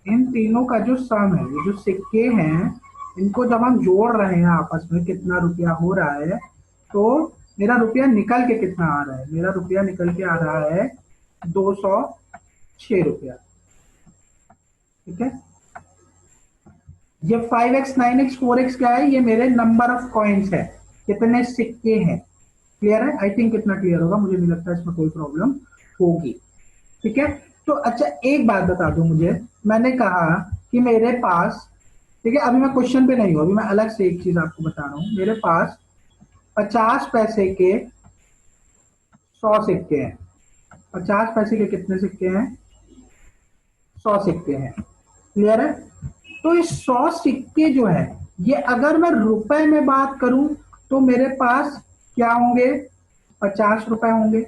Speaker 1: इन तीनों का जो सम है, ये जो सिक्के हैं, इनको जब हम जोड़ रहे हैं आपस में, कितना रुपया हो रहा है, तो मेरा रुपया निकल के कितना आ रहा है? मेरा रुपया निकल के आ रहा है 206 रुपया। ठीक है, ये 5x, 9x, 4x क्या है? ये मेरे नंबर ऑफ कॉइन्स है, कितने सिक्के हैं। क्लियर है? आई थिंक कितना क्लियर होगा, मुझे नहीं लगता इसमें कोई प्रॉब्लम होगी। ठीक है, तो अच्छा एक बात बता दो मुझे, मैंने कहा कि मेरे पास, ठीक है, अभी मैं क्वेश्चन पे नहीं हूं, अभी मैं अलग से एक चीज आपको बता रहा हूं। मेरे पास 50 पैसे के 100 सिक्के हैं। 50 पैसे के कितने सिक्के हैं? 100 सिक्के हैं। क्लियर है? तो ये 100 सिक्के जो है, ये अगर मैं रुपए में बात करूं तो मेरे पास क्या होंगे? 50 रुपए होंगे।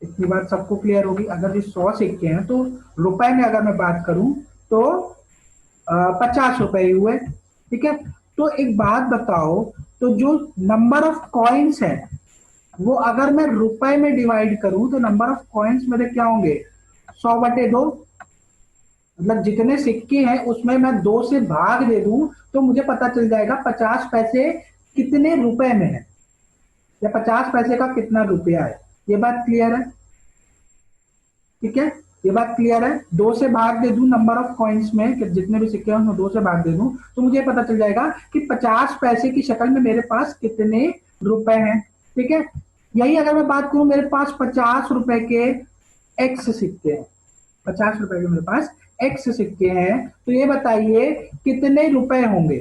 Speaker 1: इतनी बात सबको क्लियर होगी। अगर ये 100 सिक्के हैं तो रुपए में अगर मैं बात करूं तो 50 रुपए ही हुए। ठीक है, तो एक बात बताओ, तो जो नंबर ऑफ कॉइन्स है वो अगर मैं रुपए में डिवाइड करूं तो नंबर ऑफ कॉइन्स मेरे क्या होंगे? 100/2। मतलब जितने सिक्के हैं उसमें मैं 2 से भाग दे दूं तो मुझे पता चल जाएगा 50 पैसे कितने रुपए में है, या 50 पैसे का कितना रुपया है। ये बात क्लियर है? ठीक है, ये बात क्लियर है। 2 से भाग दे दूं नंबर ऑफ कॉइन्स में, कि जितने भी सिक्के हैं उनमें 2 से भाग दे दूं तो मुझे पता चल जाएगा कि 50 पैसे की शक्ल में मेरे पास कितने रुपए हैं। ठीक है, यही अगर मैं बात करूं, मेरे पास 50 रुपए के एक्स सिक्के हैं, 50 रुपए के मेरे पास एक्स सिक्के हैं, तो ये बताइए कितने रुपए होंगे?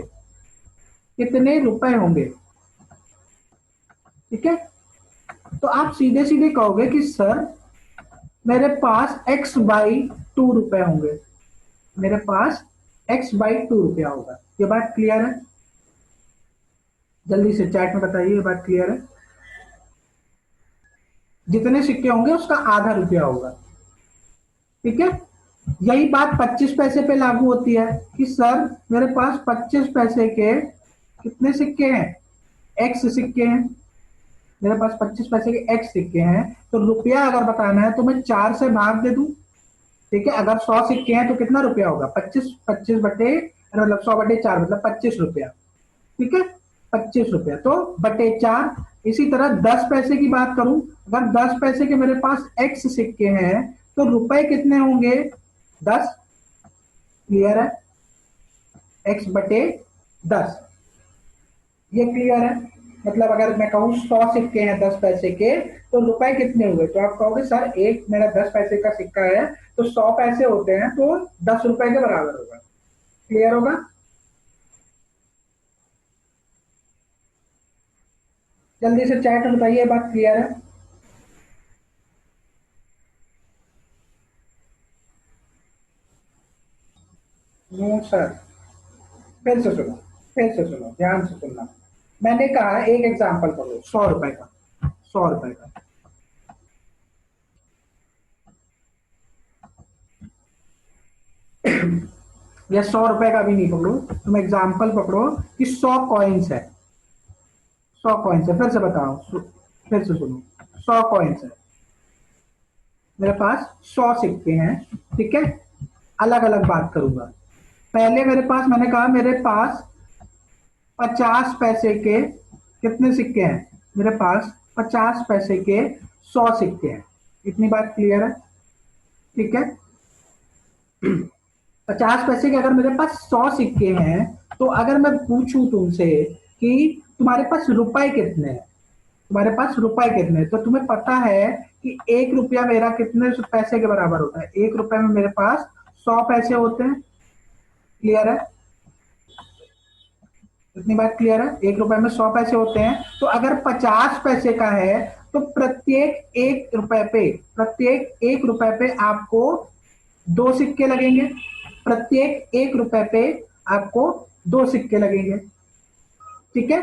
Speaker 1: कितने रुपए होंगे? ठीक है, तो आप सीधे सीधे कहोगे कि सर मेरे पास x/2 रुपए होंगे, मेरे पास x/2 रुपया होगा। ये बात क्लियर है? जल्दी से चैट में बताइए, ये बात क्लियर है? जितने सिक्के होंगे उसका आधा रुपया होगा। ठीक है, यही बात 25 पैसे पे लागू होती है कि सर मेरे पास 25 पैसे के कितने सिक्के हैं? एक्स सिक्के हैं। मेरे पास 25 पैसे के एक्स सिक्के हैं, तो रुपया अगर बताना है तो मैं 4 से भाग दे दूं। ठीक है, अगर 100 सिक्के हैं तो कितना रुपया होगा? 25, 25 बटे, मतलब 100/4 मतलब 25 रुपया। ठीक है, 25 रुपया तो बटे 4। इसी तरह 10 पैसे की बात करूं, अगर 10 पैसे के मेरे पास एक्स सिक्के हैं तो रुपए कितने होंगे? 10। क्लियर है? x/10, ये क्लियर है? मतलब अगर मैं कहूं 100 सिक्के हैं 10 पैसे के, तो रुपए कितने हुए? तो आप कहोगे सर एक मेरा 10 पैसे का सिक्का है तो 100 पैसे होते हैं तो 10 रुपए के बराबर होगा। क्लियर होगा? जल्दी से चैट में बताइए, बात क्लियर है? नो सर, फिर से सुनो, फिर से सुनो, ध्यान से सुनना। मैंने कहा एक एग्जांपल करो, 100 रुपए का, 100 रुपए का। या 100 रुपए का भी नहीं पकड़ो, तुम एग्जाम्पल पकड़ो कि 100 कॉइन्स है, 100 कॉइन्स है, फिर से बताओ, फिर से सुनो, 100 कॉइन्स है, मेरे पास 100 सिक्के हैं, ठीक है। अलग अलग बात करूंगा। पहले मेरे पास, मैंने कहा मेरे पास 50 पैसे के कितने सिक्के हैं, मेरे पास 50 पैसे के 100 सिक्के हैं। इतनी बात क्लियर है, ठीक है। 50 पैसे के अगर मेरे पास 100 सिक्के हैं, तो अगर मैं पूछूं तुमसे कि तुम्हारे पास रुपए कितने हैं, तुम्हारे पास रुपए कितने हैं, तो तुम्हें पता है कि 1 रुपया मेरा कितने पैसे के बराबर होता है, 1 रुपए में मेरे पास 100 पैसे होते हैं। क्लियर है, इतनी बात क्लियर है। 1 रुपए में 100 पैसे होते हैं, तो अगर 50 पैसे का है तो प्रत्येक 1 रुपए पे आपको 2 सिक्के लगेंगे, प्रत्येक 1 रुपए पे आपको 2 सिक्के लगेंगे, ठीक है।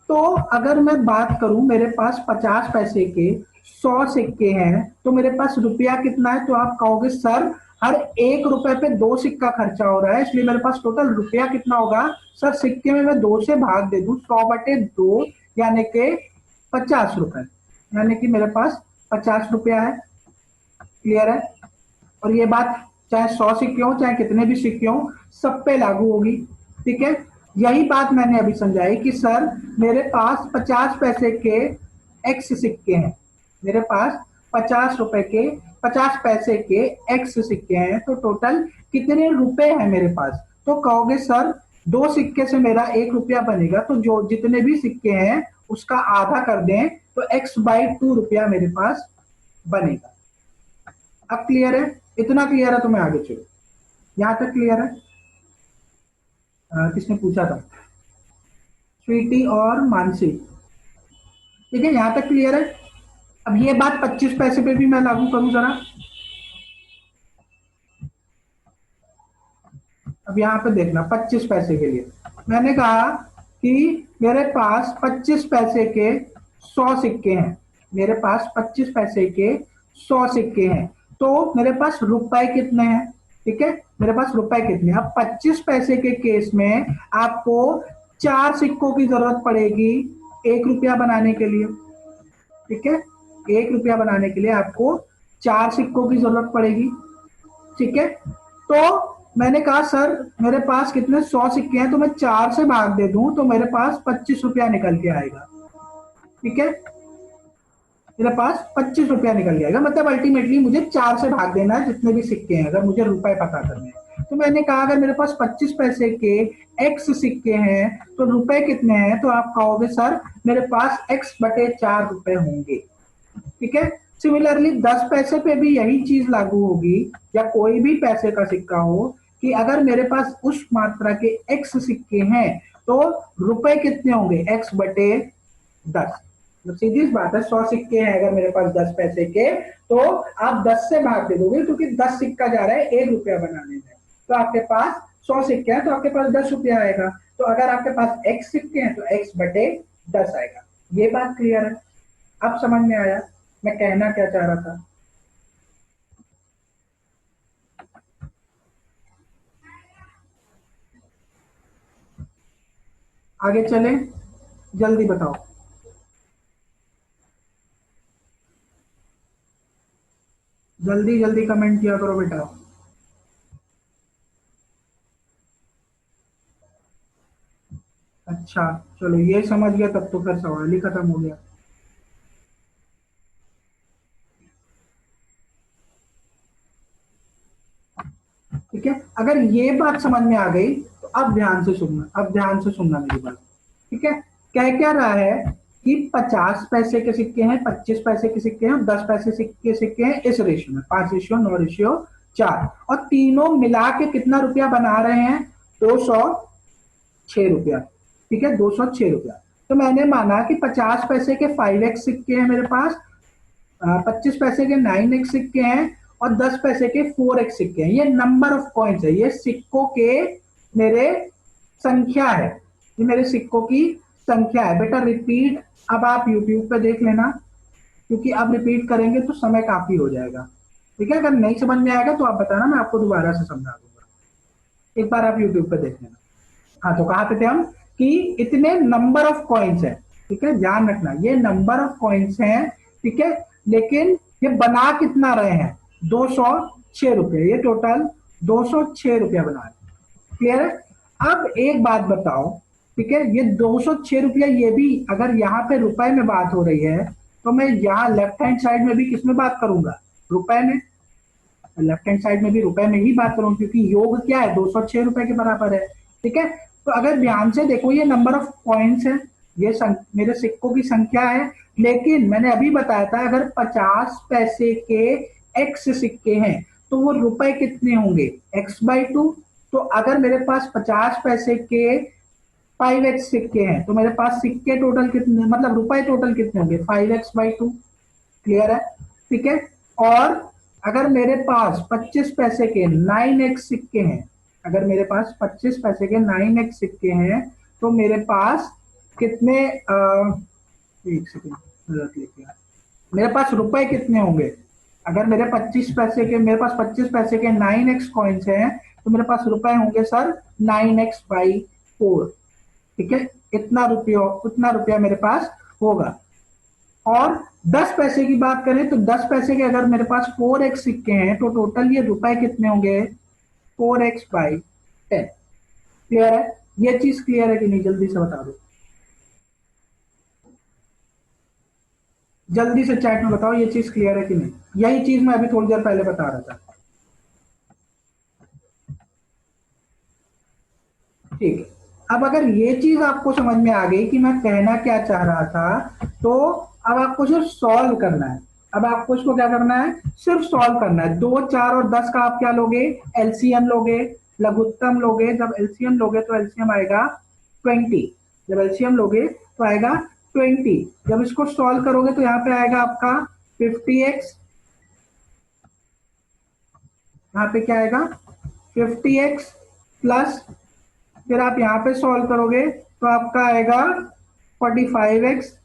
Speaker 1: तो अगर मैं बात करूं, मेरे पास 50 पैसे के 100 सिक्के हैं, तो मेरे पास रुपया कितना है, तो आप कहोगे सर हर 1 रुपए पे 2 सिक्का खर्चा हो रहा है, इसलिए मेरे पास टोटल रुपया कितना होगा। सर सिक्के में मैं 2 से भाग दे दूं, 100/2 यानी कि 50 रुपए, यानी कि मेरे पास 50 रुपया है। क्लियर है, और ये बात चाहे 100 सिक्के हो चाहे कितने भी सिक्के हो, सब पे लागू होगी, ठीक है। यही बात मैंने अभी समझाई कि सर मेरे पास 50 पैसे के एक्स सिक्के हैं, मेरे पास 50 रुपए के 50 पैसे के एक्स सिक्के हैं, तो टोटल कितने रुपए हैं मेरे पास। तो कहोगे सर 2 सिक्के से मेरा 1 रुपया बनेगा, तो जो जितने भी सिक्के हैं उसका आधा कर दें तो x/2 रुपया मेरे पास बनेगा। अब क्लियर है, इतना क्लियर है तो मैं आगे चलूं, यहां तक क्लियर है। किसने पूछा था, स्वीटी और मानसी, ठीक है, यहां तक क्लियर है। अब ये बात 25 पैसे पे भी मैं लागू करूं जरा। अब यहां पे देखना, 25 पैसे के लिए मैंने कहा कि मेरे पास 25 पैसे के 100 सिक्के हैं, मेरे पास 25 पैसे के 100 सिक्के हैं, तो मेरे पास रुपए कितने हैं, ठीक है, मेरे पास रुपए कितने हैं। अब 25 पैसे के केस में आपको 4 सिक्कों की जरूरत पड़ेगी 1 रुपया बनाने के लिए, ठीक है, 1 रुपया बनाने के लिए आपको 4 सिक्कों की जरूरत पड़ेगी, ठीक है। तो मैंने कहा सर मेरे पास कितने 100 सिक्के हैं, तो मैं 4 से भाग दे दूं तो मेरे पास 25 रुपया निकल के आएगा, ठीक है, मेरे पास 25 रुपया निकल जाएगा। मतलब अल्टीमेटली मुझे 4 से भाग देना है जितने भी सिक्के हैं, अगर मुझे रुपए पता करने हैं। तो मैंने कहा अगर मेरे पास 25 पैसे के एक्स सिक्के हैं तो रुपए कितने हैं, तो आप कहोगे सर मेरे पास x/4 रुपए होंगे, ठीक है। सिमिलरली 10 पैसे पे भी यही चीज लागू होगी, या कोई भी पैसे का सिक्का हो, कि अगर मेरे पास उस मात्रा के एक्स सिक्के हैं तो रुपए कितने होंगे, x/10। तो सीधी बात है, 100 सिक्के हैं अगर मेरे पास 10 पैसे के, तो आप 10 से भाग दे दोगे, क्योंकि 10 सिक्का जा रहा है 1 रुपया बनाने में, तो आपके पास 100 सिक्के हैं तो आपके पास 10 रुपया आएगा। तो अगर आपके पास x सिक्के हैं तो x/10 आएगा। ये बात क्लियर है, अब समझ में आया मैं कहना क्या चाह रहा था। आगे चले, जल्दी बताओ, जल्दी जल्दी कमेंट किया करो बेटा। अच्छा चलो, ये समझ गया तब तो फिर सवाल ही खत्म हो गया। ठीक है, अगर ये बात समझ में आ गई तो अब ध्यान से सुनना, अब ध्यान से सुनना मेरी बात, ठीक है। कह क्या रहा है कि 50 पैसे के सिक्के हैं, 25 पैसे के सिक्के हैं, 10 पैसे के सिक्के हैं, इस रेशियो में 5:9:4, और तीनों मिला के कितना रुपया बना रहे हैं, 206 रुपया, ठीक है, 206 रुपया। तो मैंने माना कि 50 पैसे के 5x सिक्के हैं मेरे पास, 25 पैसे के 9x सिक्के हैं, और 10 पैसे के 4x सिक्के हैं। ये नंबर ऑफ कॉइन्स है, ये सिक्कों के मेरे संख्या है, ये मेरे सिक्कों की संख्या है। बेटा रिपीट अब आप यूट्यूब पे देख लेना, क्योंकि अब रिपीट करेंगे तो समय काफी हो जाएगा, ठीक है। अगर नहीं समझ में आएगा तो आप बताना, मैं आपको दोबारा से समझा दूंगा। एक बार आप यूट्यूब पे देख लेना। हाँ, तो कहाँ पे थे हम कि इतने नंबर ऑफ कॉइन्स है, ठीक है, ध्यान रखना ये नंबर ऑफ कॉइन्स हैं, ठीक है, लेकिन ये बना कितना रहे हैं, 206 रुपये, ये टोटल 206 रुपया बना रहे। क्लियर है? अब एक बात बताओ, ठीक है, ये 206 रुपया, ये भी अगर यहाँ पे रुपए में बात हो रही है तो मैं यहाँ लेफ्ट हैंड साइड में भी किसमें बात करूंगा, रुपए में। लेफ्ट हैंड साइड में भी रुपए में ही बात करूं, क्योंकि योग क्या है, 206 रुपए के बराबर है, ठीक है। तो अगर ध्यान से देखो, ये नंबर ऑफ पॉइंट्स है, ये मेरे सिक्कों की संख्या है, लेकिन मैंने अभी बताया था अगर 50 पैसे के एक्स सिक्के हैं तो वो रुपए कितने होंगे, x/2। तो अगर मेरे पास 50 पैसे के 5x सिक्के हैं तो मेरे पास सिक्के टोटल कितने, मतलब रुपए टोटल कितने होंगे, 5x/2। क्लियर है? ठीक है। और अगर मेरे पास 25 पैसे के 9x सिक्के हैं, अगर मेरे पास 25 पैसे के 9x सिक्के हैं तो मेरे पास कितने, एक सेकेंड, मेरे पास रुपए कितने होंगे, अगर मेरे पास 25 पैसे के 9x कॉइन्स हैं तो मेरे पास रुपए होंगे सर 9x/4। ठीक है, उतना रुपया मेरे पास होगा। और 10 पैसे की बात करें तो 10 पैसे के अगर मेरे पास 4x सिक्के हैं तो टोटल ये रुपए कितने होंगे, 4x/10। क्लियर है? ये चीज क्लियर है कि नहीं, जल्दी से बता दो, जल्दी से चैट में बताओ ये चीज क्लियर है कि नहीं। यही चीज मैं अभी थोड़ी देर पहले बता रहा था। ठीक है, अब अगर ये चीज आपको समझ में आ गई कि मैं कहना क्या चाह रहा था, तो अब आपको सिर्फ सॉल्व करना है। अब आपको इसको क्या करना है, सिर्फ सॉल्व करना है। 2, 4 और 10 का आप क्या लोगे, एलसीएम लोगे, लघुत्तम लोगे। जब एलसीएम लोगे तो एलसीएम आएगा 20। जब एलसीएम लोगे तो आएगा 20। जब इसको सॉल्व करोगे तो यहाँ पे आएगा आपका 50x, यहाँ पे क्या आएगा 50x प्लस, फिर आप यहां पे सॉल्व करोगे तो आपका आएगा 45x।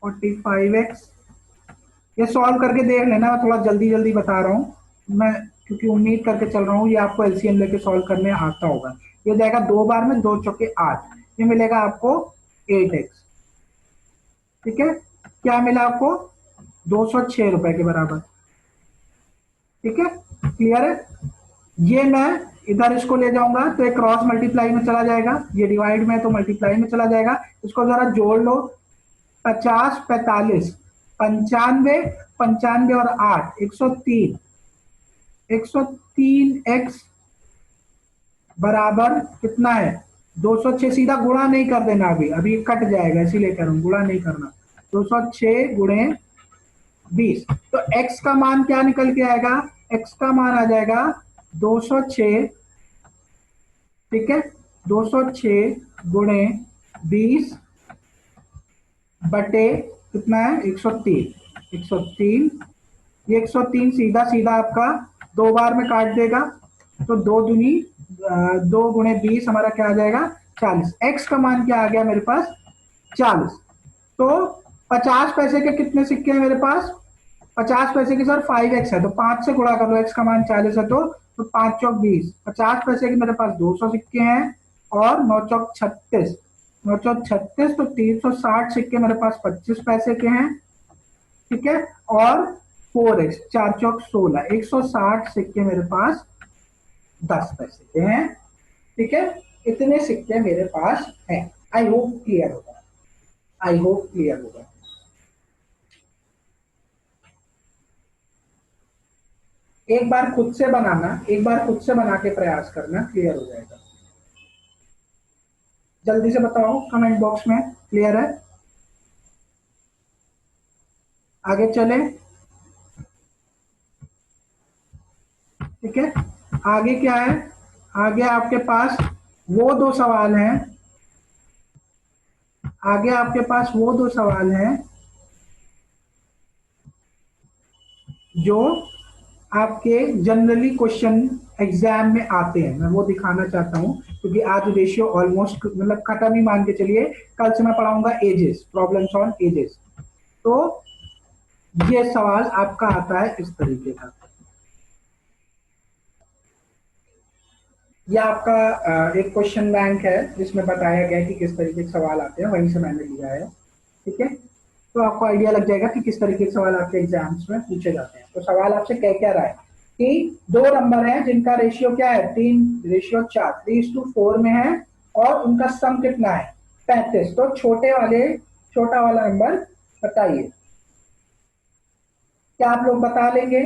Speaker 1: 45x, ये सॉल्व करके देख लेना, मैं थोड़ा जल्दी जल्दी बता रहा हूं मैं, क्योंकि उम्मीद करके चल रहा हूं ये आपको एलसीएम लेके सॉल्व करने आता होगा। ये जाएगा 2 बार में, 2 चौके 8, ये मिलेगा आपको 8x। ठीक है, क्या मिला आपको, 206 रुपए के बराबर। ठीक है, क्लियर है? ये मैं इधर इसको ले जाऊंगा तो एक क्रॉस मल्टीप्लाई में चला जाएगा, ये डिवाइड में तो मल्टीप्लाई में चला जाएगा। इसको जरा जोड़ लो, 50, 45, 95, 95 और 8, 103। 103x बराबर कितना है, 206। सीधा गुणा नहीं कर देना, अभी अभी कट जाएगा इसीलिए कह रहा हूं, गुणा नहीं करना। 206 गुणे 20, तो x का मान क्या निकल के आएगा, x का मान आ जाएगा 206। ठीक है, 206 गुणे 20 बटे कितना है, 103। 103, ये 103 सीधा सीधा आपका 2 बार में काट देगा, तो 2 दूनी 2 गुणे 20 हमारा क्या आ जाएगा, 40। x का मान क्या आ गया मेरे पास, 40। तो 50 पैसे के कितने सिक्के हैं मेरे पास, 50 पैसे की सर 5x है, तो 5 से गुणा कर लो, x का मान 40 है, तो 5 चौक 20। 50 पैसे के मेरे पास 200 सिक्के हैं, और 9 चौक 36, 9 चौक 36, तो 360 सिक्के मेरे पास 25 पैसे के हैं। ठीक है, और 4x, 4 चौक 16, 160 सिक्के मेरे पास 10 पैसे के हैं। ठीक है, इतने सिक्के मेरे पास हैं। आई होप क्लियर होगा, आई होप क्लियर होगा। एक बार खुद से बनाना, एक बार खुद से बना के प्रयास करना, क्लियर हो जाएगा। जल्दी से बताओ कमेंट बॉक्स में, क्लियर है? आगे चले, ठीक है। आगे क्या है, आगे आपके पास वो दो सवाल हैं, आगे आपके पास वो 2 सवाल हैं जो आपके जनरली क्वेश्चन एग्जाम में आते हैं। मैं वो दिखाना चाहता हूं, क्योंकि आज रेशियो ऑलमोस्ट मतलब खत्म ही मान के चलिए। कल से मैं पढ़ाऊंगा एजेस, प्रॉब्लम्स ऑन एजेस। तो ये सवाल आपका आता है इस तरीके का। ये आपका एक क्वेश्चन बैंक है जिसमें बताया गया है कि किस तरीके के सवाल आते हैं, वहीं से मैंने लिया है। ठीक है, तो आपको आइडिया लग जाएगा कि किस तरीके के सवाल आपके एग्जाम्स में पूछे जाते हैं। तो सवाल आपसे क्या कह रहा है कि दो नंबर है जिनका रेशियो क्या है, 3:4, 3:4 में है, और उनका सम कितना है, 35। तो छोटा वाला नंबर बताइए। क्या आप लोग बता लेंगे?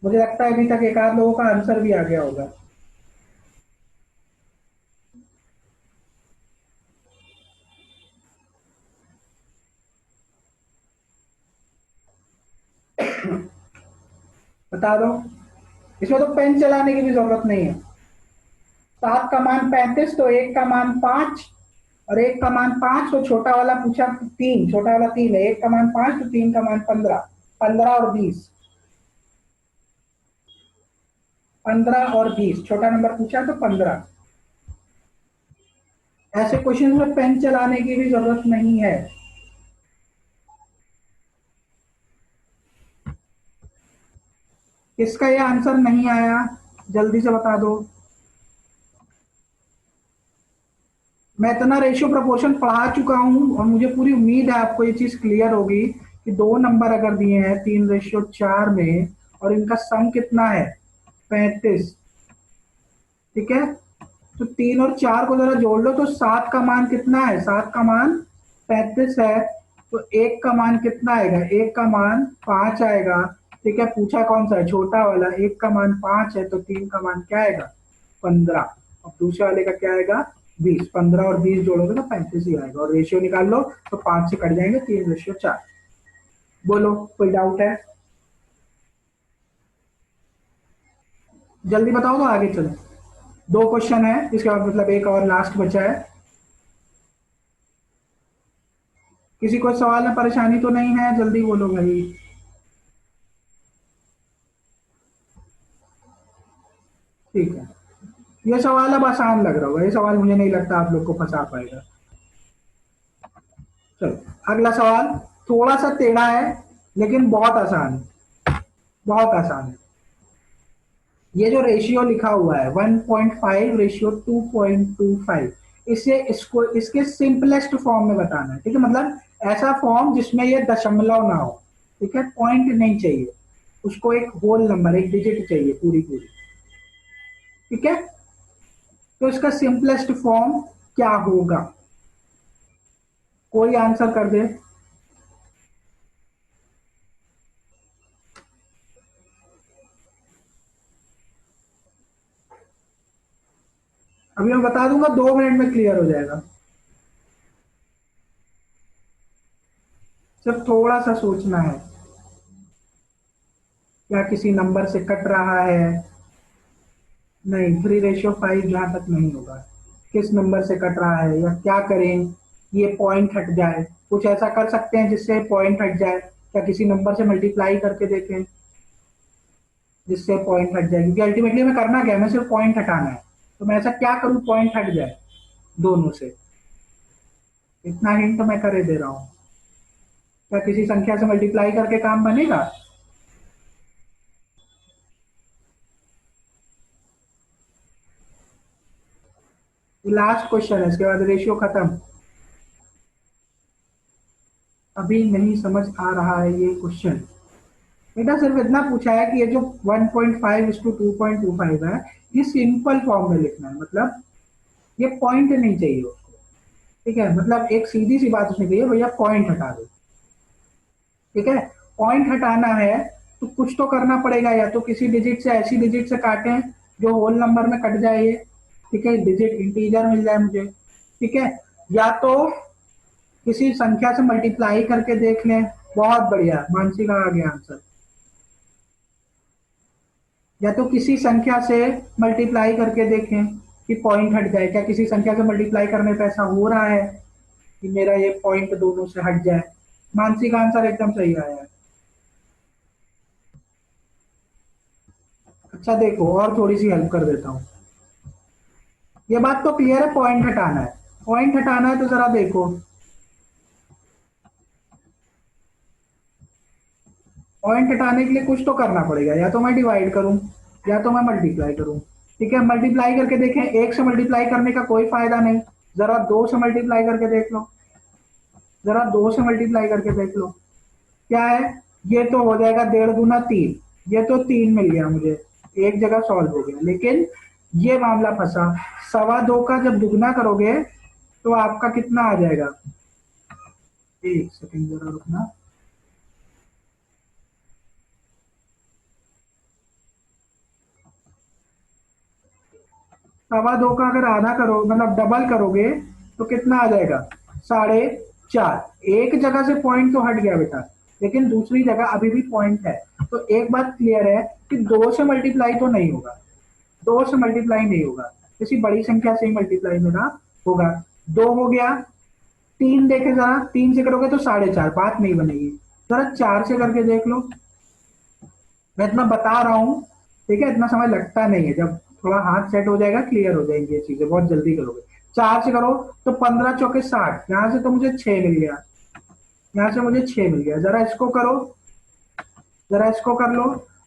Speaker 1: मुझे लगता है अभी तक एक आध लोगों का आंसर भी आ गया होगा। बता दो। इसमें तो पेन चलाने की भी जरूरत नहीं है। 7 का मान 35, तो 1 का मान 5, और 1 का मान 5, तो छोटा वाला पूछा 3, छोटा वाला 3 है, 1 का मान 5 तो 3 का मान 15, 15 और 20, 15 और 20 छोटा नंबर पूछा तो 15। ऐसे क्वेश्चन में पेन चलाने की भी जरूरत नहीं है। इसका ये आंसर नहीं आया, जल्दी से बता दो। मैं इतना रेशियो प्रोपोर्शन पढ़ा चुका हूं और मुझे पूरी उम्मीद है आपको ये चीज क्लियर होगी कि दो नंबर अगर दिए हैं 3:4 में और इनका सम कितना है, 35। ठीक है, तो 3 और 4 को जरा जोड़ लो तो 7 का मान कितना है, 7 का मान 35 है। तो 1 का मान कितना आएगा, 1 का मान 5 आएगा। ठीक है, पूछा कौन सा है, छोटा वाला। 1 का मान 5 है तो 3 का मान क्या आएगा, 15। अब दूसरे वाले का क्या आएगा, 20। 15 और 20 जोड़ोगे तो 35 ही आएगा, और रेशियो निकाल लो तो 5 से कट जाएंगे, 3:4। बोलो, कोई डाउट है? जल्दी बताओ तो आगे चलो। दो क्वेश्चन है, इसके बाद मतलब एक और लास्ट बचा है। किसी को सवाल में परेशानी तो नहीं है? जल्दी बोलो भाई। ठीक है, ये सवाल अब आसान लग रहा होगा, ये सवाल मुझे नहीं लगता आप लोग को फंसा पाएगा। चलो, अगला सवाल थोड़ा सा टेढ़ा है लेकिन बहुत आसान है, बहुत आसान है। ये जो रेशियो लिखा हुआ है 1.5:2.25, इसे इसको इसके सिंपलेस्ट फॉर्म में बताना है। ठीक है, मतलब ऐसा फॉर्म जिसमें ये दशमलव ना हो। ठीक है, पॉइंट नहीं चाहिए उसको, एक होल नंबर, एक डिजिट चाहिए पूरी पूरी। ठीक है, तो इसका सिंपलेस्ट फॉर्म क्या होगा? कोई आंसर कर दे। अभी मैं बता दूंगा, 2 मिनट में क्लियर हो जाएगा। सिर्फ थोड़ा सा सोचना है। क्या किसी नंबर से कट रहा है? नहीं, 3:5 जहां तक नहीं होगा। किस नंबर से कट रहा है या क्या करें, ये पॉइंट हट जाए, कुछ ऐसा कर सकते हैं जिससे पॉइंट हट जाए। क्या किसी नंबर से मल्टीप्लाई करके देखें जिससे पॉइंट हट जाए, क्योंकि अल्टीमेटली में करना क्या है, मैं सिर्फ पॉइंट हटाना है। तो मैं ऐसा क्या करूं पॉइंट हट जाए दोनों से? इतना हिंट मैं करे दे रहा हूं। क्या किसी संख्या से मल्टीप्लाई करके काम बनेगा? ये लास्ट क्वेश्चन है, इसके बाद रेशियो खत्म। अभी नहीं समझ आ रहा है ये क्वेश्चन? बेटा सिर्फ इतना पूछा है कि ये जो 1.5:2.25 है, ये सिंपल फॉर्म में लिखना है, मतलब ये पॉइंट नहीं चाहिए उसको। ठीक है, मतलब एक सीधी सी बात उसने कही है, भैया पॉइंट हटा दो। ठीक है, पॉइंट हटाना है तो कुछ तो करना पड़ेगा, या तो किसी डिजिट से, ऐसी डिजिट से काटें जो होल नंबर में कट जाए ये। ठीक है, डिजिट इंटीजर मिल जाए मुझे। ठीक है, या तो किसी संख्या से मल्टीप्लाई करके देख लें। बहुत बढ़िया, मानसी का आ गया आंसर। या तो किसी संख्या से मल्टीप्लाई करके देखें कि पॉइंट हट जाए। क्या किसी संख्या से मल्टीप्लाई करने पे ऐसा हो रहा है कि मेरा ये पॉइंट दोनों से हट जाए? मानसी का आंसर एकदम सही आया है। अच्छा देखो, और थोड़ी सी हेल्प कर देता हूँ। ये बात तो क्लियर है, पॉइंट हटाना है। पॉइंट हटाना है तो जरा देखो, पॉइंट हटाने के लिए कुछ तो करना पड़ेगा, या तो मैं डिवाइड करूं, या तो मैं मल्टीप्लाई करूं। ठीक है, मल्टीप्लाई करके देखें, एक से मल्टीप्लाई करने का कोई फायदा नहीं, जरा दो से मल्टीप्लाई करके देख लो, जरा दो से मल्टीप्लाई करके देख लो। क्या है, ये तो हो जाएगा 1.5 गुना 3, ये तो 3 मिल गया मुझे, एक जगह सॉल्व हो गया। लेकिन ये मामला फंसा, 2.25 का जब दुगना करोगे तो आपका कितना आ जाएगा, एक सेकंड जरा रुकना। 2.25 का अगर आधा करो मतलब डबल करोगे तो कितना आ जाएगा, 4.5। एक जगह से पॉइंट तो हट गया बेटा, लेकिन दूसरी जगह अभी भी पॉइंट है। तो एक बात क्लियर है कि दो से मल्टीप्लाई तो नहीं होगा, दो से मल्टीप्लाई नहीं होगा, किसी बड़ी संख्या से ही मल्टीप्लाई मेरा होगा। दो हो गया, तीन देखे जरा, तीन से करोगे तो 4.5, बात नहीं बनेगी। जरा चार से करके देख लो, मैं इतना बता रहा हूँ, ठीक है, इतना समय लगता नहीं है, जब थोड़ा हाथ सेट हो जाएगा क्लियर हो जाएंगी ये चीजें, बहुत जल्दी करोगे। चार से करो तो 15 चौके 60, यहाँ से तो मुझे 6 मिल गया, यहाँ से मुझे 6 मिल गया। जरा इसको करो, जरा इसको कर लो,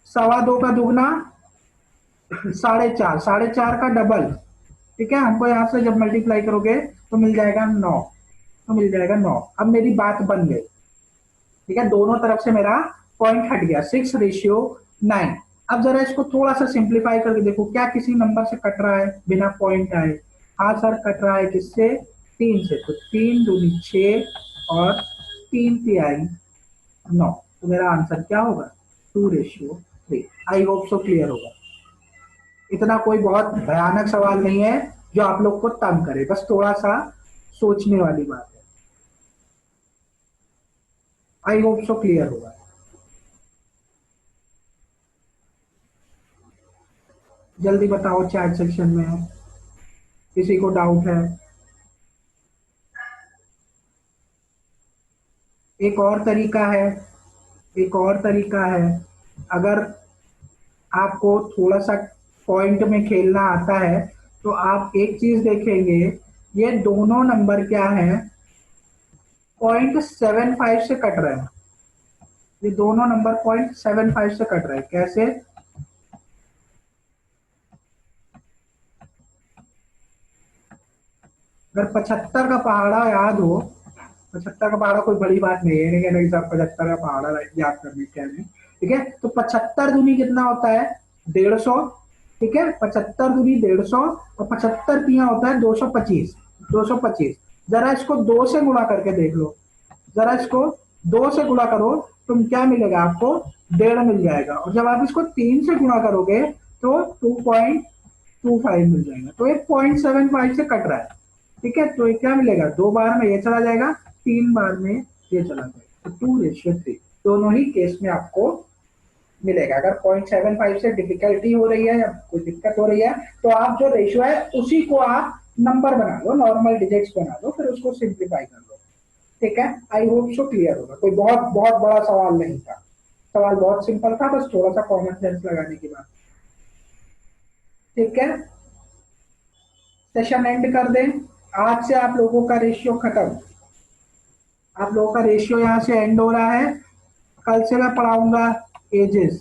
Speaker 1: 2.25 का दुगना 4.5, 4.5 का डबल। ठीक है, हमको यहाँ से जब मल्टीप्लाई करोगे तो मिल जाएगा 9, तो मिल जाएगा 9। अब मेरी बात बन गई, ठीक है, दोनों तरफ से मेरा पॉइंट हट गया, 6:9। अब जरा इसको थोड़ा सा सिंप्लीफाई करके देखो, क्या किसी नंबर से कट रहा है बिना पॉइंट आए? हाँ सर, कट रहा है, किससे, 3 से। तो 3 दूनी 6 और 3 तिहाई 9, तो मेरा आंसर क्या होगा, 2:3। आई होप सो क्लियर होगा। इतना कोई बहुत भयानक सवाल नहीं है जो आप लोग को तंग करे, बस थोड़ा सा सोचने वाली बात है। आई होप सो क्लियर होगा। जल्दी बताओ चैट सेक्शन में, किसी को डाउट है? एक और तरीका है, एक और तरीका है, अगर आपको थोड़ा सा पॉइंट में खेलना आता है तो आप एक चीज देखेंगे, ये दोनों नंबर क्या है, 0.75 से कट रहे हैं, ये दोनों नंबर 0.75 से कट रहे हैं। कैसे? अगर 75 का पहाड़ा याद हो, 75 का पहाड़ा कोई बड़ी बात नहीं है, नहीं कहना कि साहब 75 का पहाड़ा याद करने क्या नहीं, ठीक है, तो 75 दूनी कितना होता है, 150। ठीक है, 75 दूनी 150 और 75 तिया होता है 225, 225। जरा इसको दो से गुणा करके देख लो, जरा इसको दो से गुणा करो, तुम क्या मिलेगा आपको, 1.5 मिल जाएगा। और जब आप इसको 3 से गुणा करोगे तो 2.25 मिल जाएगा। तो ये 0.75 से कट रहा है। ठीक है, तो ये क्या मिलेगा, 2 बार में ये चला जाएगा, 3 बार में ये चला जाएगा, तो 2:3 दोनों ही केस में आपको मिलेगा। अगर 0.75 से डिफिकल्टी हो रही है या कोई दिक्कत हो रही है तो आप जो रेशियो है उसी को आप नंबर बना लो, नॉर्मल डिजिट्स बना लो, फिर उसको सिंप्लीफाई कर लो। ठीक है, आई होप सो क्लियर होगा। कोई बहुत बहुत बड़ा सवाल नहीं था, सवाल बहुत सिंपल था, बस थोड़ा सा कॉमन सेंस लगाने की बात। ठीक है, सेशन एंड कर दें, आज से आप लोगों का रेशियो खत्म, आप लोगों का रेशियो यहाँ से एंड हो रहा है। कल से मैं पढ़ाऊंगा एजेस।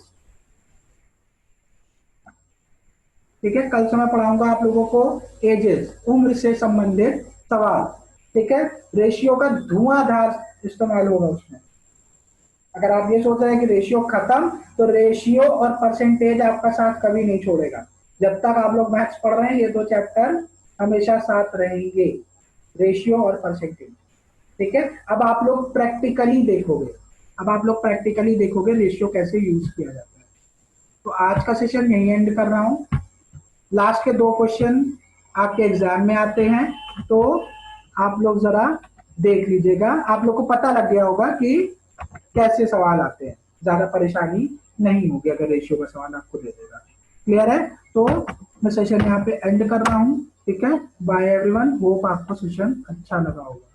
Speaker 1: ठीक है, कल से मैं पढ़ाऊंगा आप लोगों को एजेस, उम्र से संबंधित सवाल। ठीक है, रेशियो का धुआंधार इस्तेमाल होगा उसमें। अगर आप ये सोच रहे हैं कि रेशियो खत्म, तो रेशियो और परसेंटेज आपका साथ कभी नहीं छोड़ेगा। जब तक आप लोग मैथ्स पढ़ रहे हैं ये दो चैप्टर हमेशा साथ रहेंगे, रेशियो और परसेंटेज। ठीक है, अब आप लोग प्रैक्टिकली देखोगे, अब आप लोग प्रैक्टिकली देखोगे रेशियो कैसे यूज किया जाता है। तो आज का सेशन यही एंड कर रहा हूं। लास्ट के 2 क्वेश्चन आपके एग्जाम में आते हैं, तो आप लोग जरा देख लीजिएगा, आप लोग को पता लग गया होगा कि कैसे सवाल आते हैं, ज्यादा परेशानी नहीं होगी अगर रेशियो का सवाल आपको दे देगा। क्लियर है? तो मैं सेशन यहाँ पे एंड कर रहा हूँ। ठीक है, बाय एवरीवन, होप आपको सेशन अच्छा लगा होगा।